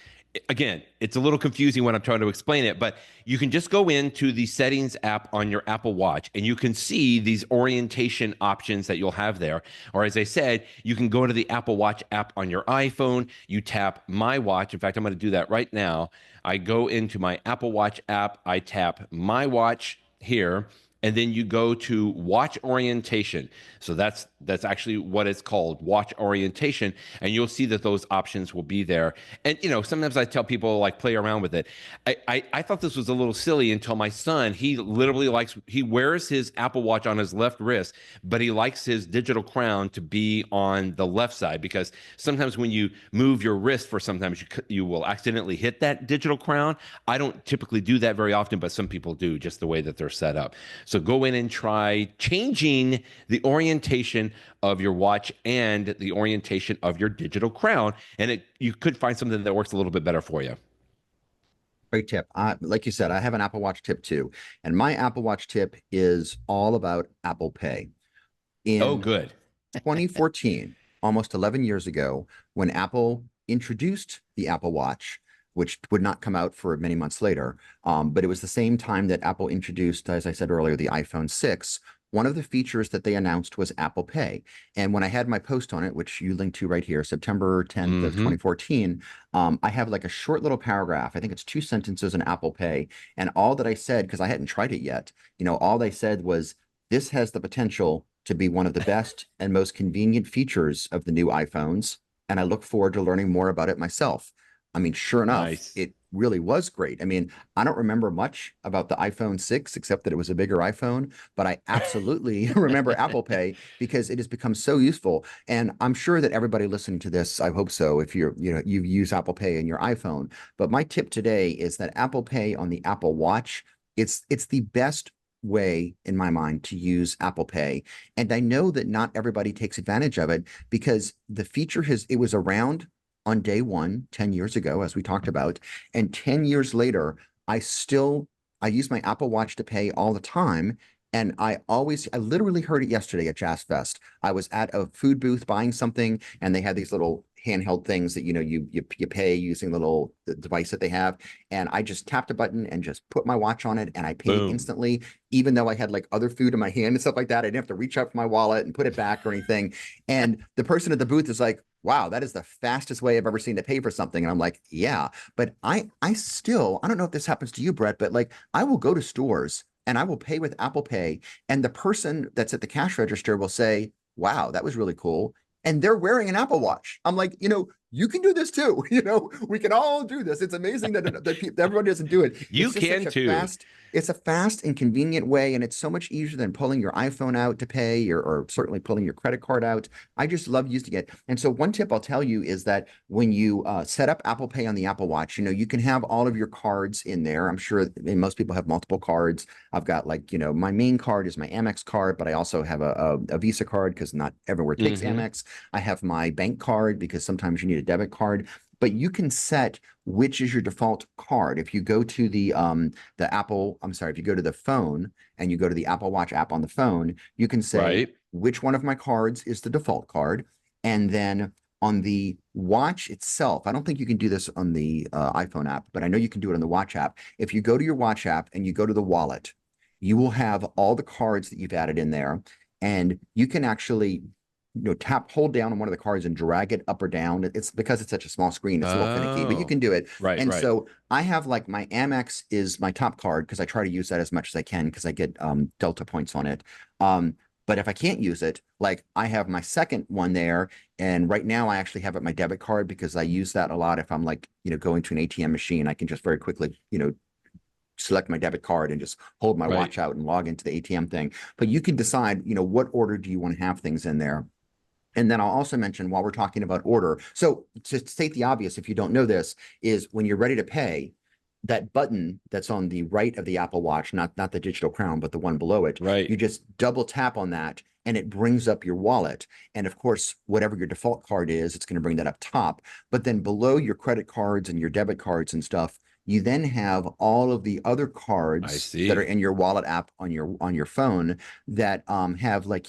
Again, it's a little confusing when I'm trying to explain it, but you can just go into the settings app on your Apple Watch and you can see these orientation options that you'll have there. Or as I said, you can go to the Apple Watch app on your iPhone, you tap My Watch. In fact, I'm going to do that right now. I go into my Apple Watch app, I tap My Watch here, and then you go to watch orientation. So that's actually what it's called, watch orientation. And you'll see that those options will be there. And, sometimes I tell people, like, play around with it. I thought this was a little silly until my son, he literally he wears his Apple Watch on his left wrist, but he likes his digital crown to be on the left side, because sometimes when you move your wrist sometimes you will accidentally hit that digital crown. I don't typically do that very often, but some people do, just the way that they're set up. So go in and try changing the orientation of your watch and the orientation of your digital crown, and you could find something that works a little bit better for you. Great tip. Like you said, I have an Apple Watch tip too, and my Apple Watch tip is all about Apple Pay. Oh, good. 2014, almost 11 years ago, when Apple introduced the Apple Watch, which would not come out for many months later. But it was the same time that Apple introduced, as I said earlier, the iPhone 6. one of the features that they announced was Apple Pay. And when I had my post on it, which you linked to right here, September 10th of 2014, I have like a short little paragraph. I think it's 2 sentences on Apple Pay. And all that I said, because I hadn't tried it yet, all they said was, this has the potential to be one of the best and most convenient features of the new iPhones. And I look forward to learning more about it myself. I mean, sure enough, Nice. it really was great. I mean, I don't remember much about the iPhone 6, except that it was a bigger iPhone, but I absolutely remember Apple Pay because it has become so useful. And I'm sure that everybody listening to this, I hope so, if you use Apple Pay in your iPhone. But my tip today is that Apple Pay on the Apple Watch, it's the best way in my mind to use Apple Pay. And I know that not everybody takes advantage of it because the feature it was around on day one, 10 years ago, as we talked about. And 10 years later, I use my Apple Watch to pay all the time. And I literally heard it yesterday at Jazz Fest. I was at a food booth buying something, and they had these little handheld things that, you pay using the little device that they have. And I just tapped a button and just put my watch on it, and I paid instantly, even though I had like other food in my hand and stuff like that. I didn't have to reach out for my wallet and put it back or anything. And the person at the booth is like, wow, that is the fastest way I've ever seen to pay for something. And I'm like, yeah, but I don't know if this happens to you, Brett, but like I will go to stores and I will pay with Apple Pay. And the person that's at the cash register will say, wow, that was really cool. And they're wearing an Apple Watch. I'm like, you can do this too. We can all do this. It's amazing that everybody doesn't do it. You It's just can such too. it's a fast and convenient way, and it's so much easier than pulling your iPhone out to pay or certainly pulling your credit card out. I just love using it. And so one tip I'll tell you is that when you set up Apple Pay on the Apple Watch, you can have all of your cards in there. I'm sure most people have multiple cards. I've got my main card is my Amex card, but I also have a Visa card because not everywhere takes Amex. I have my bank card because sometimes you need a debit card. But you can set which is your default card. If you go to if you go to the phone and you go to the Apple Watch app on the phone, you can say which one of my cards is the default card. And then on the watch itself, I don't think you can do this on the iPhone app, but I know you can do it on the watch app. If you go to your watch app and you go to the wallet, you will have all the cards that you've added in there, and you can actually hold down on one of the cards and drag it up or down. It's because it's such a small screen, it's a little finicky, but you can do it. So I have like my Amex is my top card because I try to use that as much as I can because I get Delta points on it. But if I can't use it, like I have my second one there, and right now I actually have it my debit card because I use that a lot. If I'm like, going to an ATM machine, I can just very quickly, select my debit card and just hold my watch out and log into the ATM thing. But you can decide, what order do you want to have things in there. And then I'll also mention while we're talking about order. So to state the obvious, if you don't know this, is when you're ready to pay, that button that's on the right of the Apple Watch, not the digital crown, but the one below it, you just double tap on that and it brings up your wallet. And of course, whatever your default card is, it's going to bring that up top. But then below your credit cards and your debit cards and stuff, you then have all of the other cards that are in your wallet app on your phone that have like,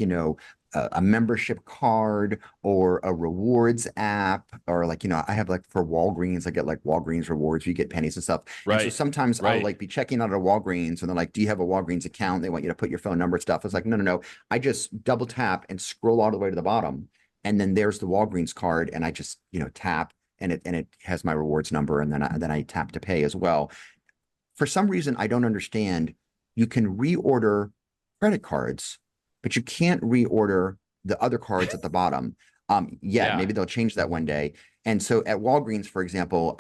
a membership card or a rewards app, or like, I have like for Walgreens, I get like Walgreens rewards, you get pennies and stuff. And so sometimes I'll like be checking out at a Walgreens and they're like, do you have a Walgreens account? They want you to put your phone number and stuff. I was like, no. I just double tap and scroll all the way to the bottom. And then there's the Walgreens card. And I just, tap and it has my rewards number. And then I tap to pay as well. For some reason, I don't understand. You can reorder credit cards, but you can't reorder the other cards at the bottom. Maybe they'll change that one day. And so at Walgreens, for example,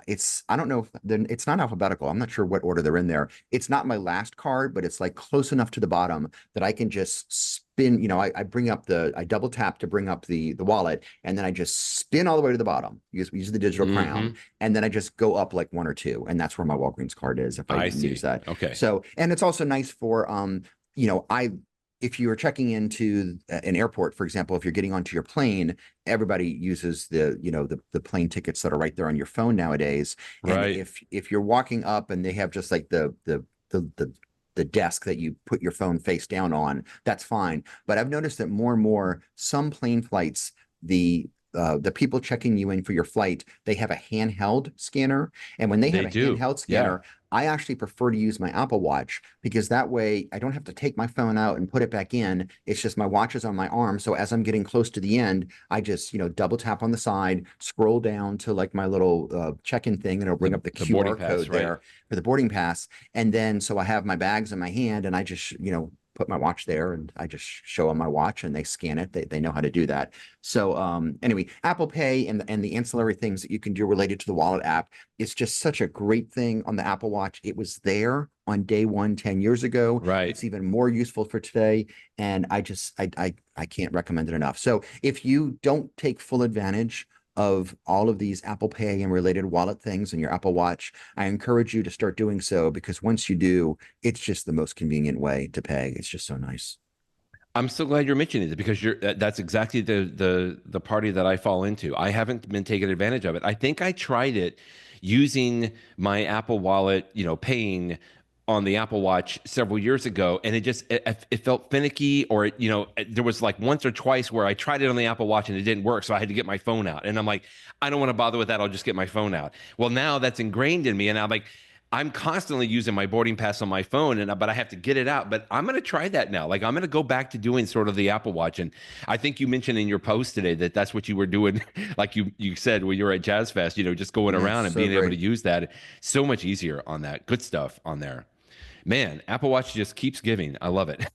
I don't know, it's not alphabetical. I'm not sure what order they're in there. It's not my last card, but it's like close enough to the bottom that I can just spin, I double tap to bring up the wallet, and then I just spin all the way to the bottom, use the digital crown, and then I just go up like one or two, and that's where my Walgreens card is if I use that. Okay. So, and it's also nice for, if you are checking into an airport, for example, if you're getting onto your plane, everybody uses the plane tickets that are right there on your phone nowadays. And if you're walking up and they have just like the desk that you put your phone face down on, that's fine. But I've noticed that more and more, some plane flights, the people checking you in for your flight, they have a handheld scanner. And when they have a handheld scanner, I actually prefer to use my Apple Watch because that way I don't have to take my phone out and put it back in. It's just my watch is on my arm. So as I'm getting close to the end, I just, double tap on the side, scroll down to like my little check-in thing, and it'll bring up the boarding QR pass, code right? there for the boarding pass. And then, so I have my bags in my hand and I just, put my watch there and I just show them my watch and they scan it. They know how to do that. So anyway, Apple Pay and the ancillary things that you can do related to the wallet app, it's just such a great thing on the Apple Watch. It was there on day one 10 years ago. Right. It's even more useful for today. And I can't recommend it enough. So if you don't take full advantage of all of these Apple Pay and related wallet things in your Apple Watch, I encourage you to start doing so, because once you do, it's just the most convenient way to pay. It's just so nice. I'm so glad you're mentioning it, because that's exactly the party that I fall into. I haven't been taking advantage of it. I think I tried it using my Apple Wallet, paying on the Apple Watch several years ago, and it felt finicky, or there was like once or twice where I tried it on the Apple Watch and it didn't work, so I had to get my phone out. And I'm like, I don't want to bother with that. I'll just get my phone out. Well, now that's ingrained in me, and I'm like, I'm constantly using my boarding pass on my phone, but I have to get it out. But I'm going to try that now. Like, I'm going to go back to doing sort of the Apple Watch. And I think you mentioned in your post today that that's what you were doing, like you said when you were at Jazz Fest, just going around and being able to use that. So much easier on that. Good stuff on there. Man, Apple Watch just keeps giving. I love it.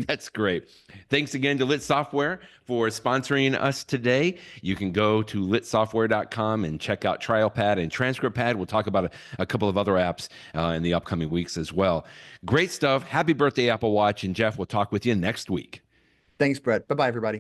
That's great. Thanks again to Lit Software for sponsoring us today. You can go to litsoftware.com and check out TrialPad and TranscriptPad. We'll talk about a couple of other apps in the upcoming weeks as well. Great stuff. Happy birthday, Apple Watch. And Jeff, we'll talk with you next week. Thanks, Brett. Bye-bye, everybody.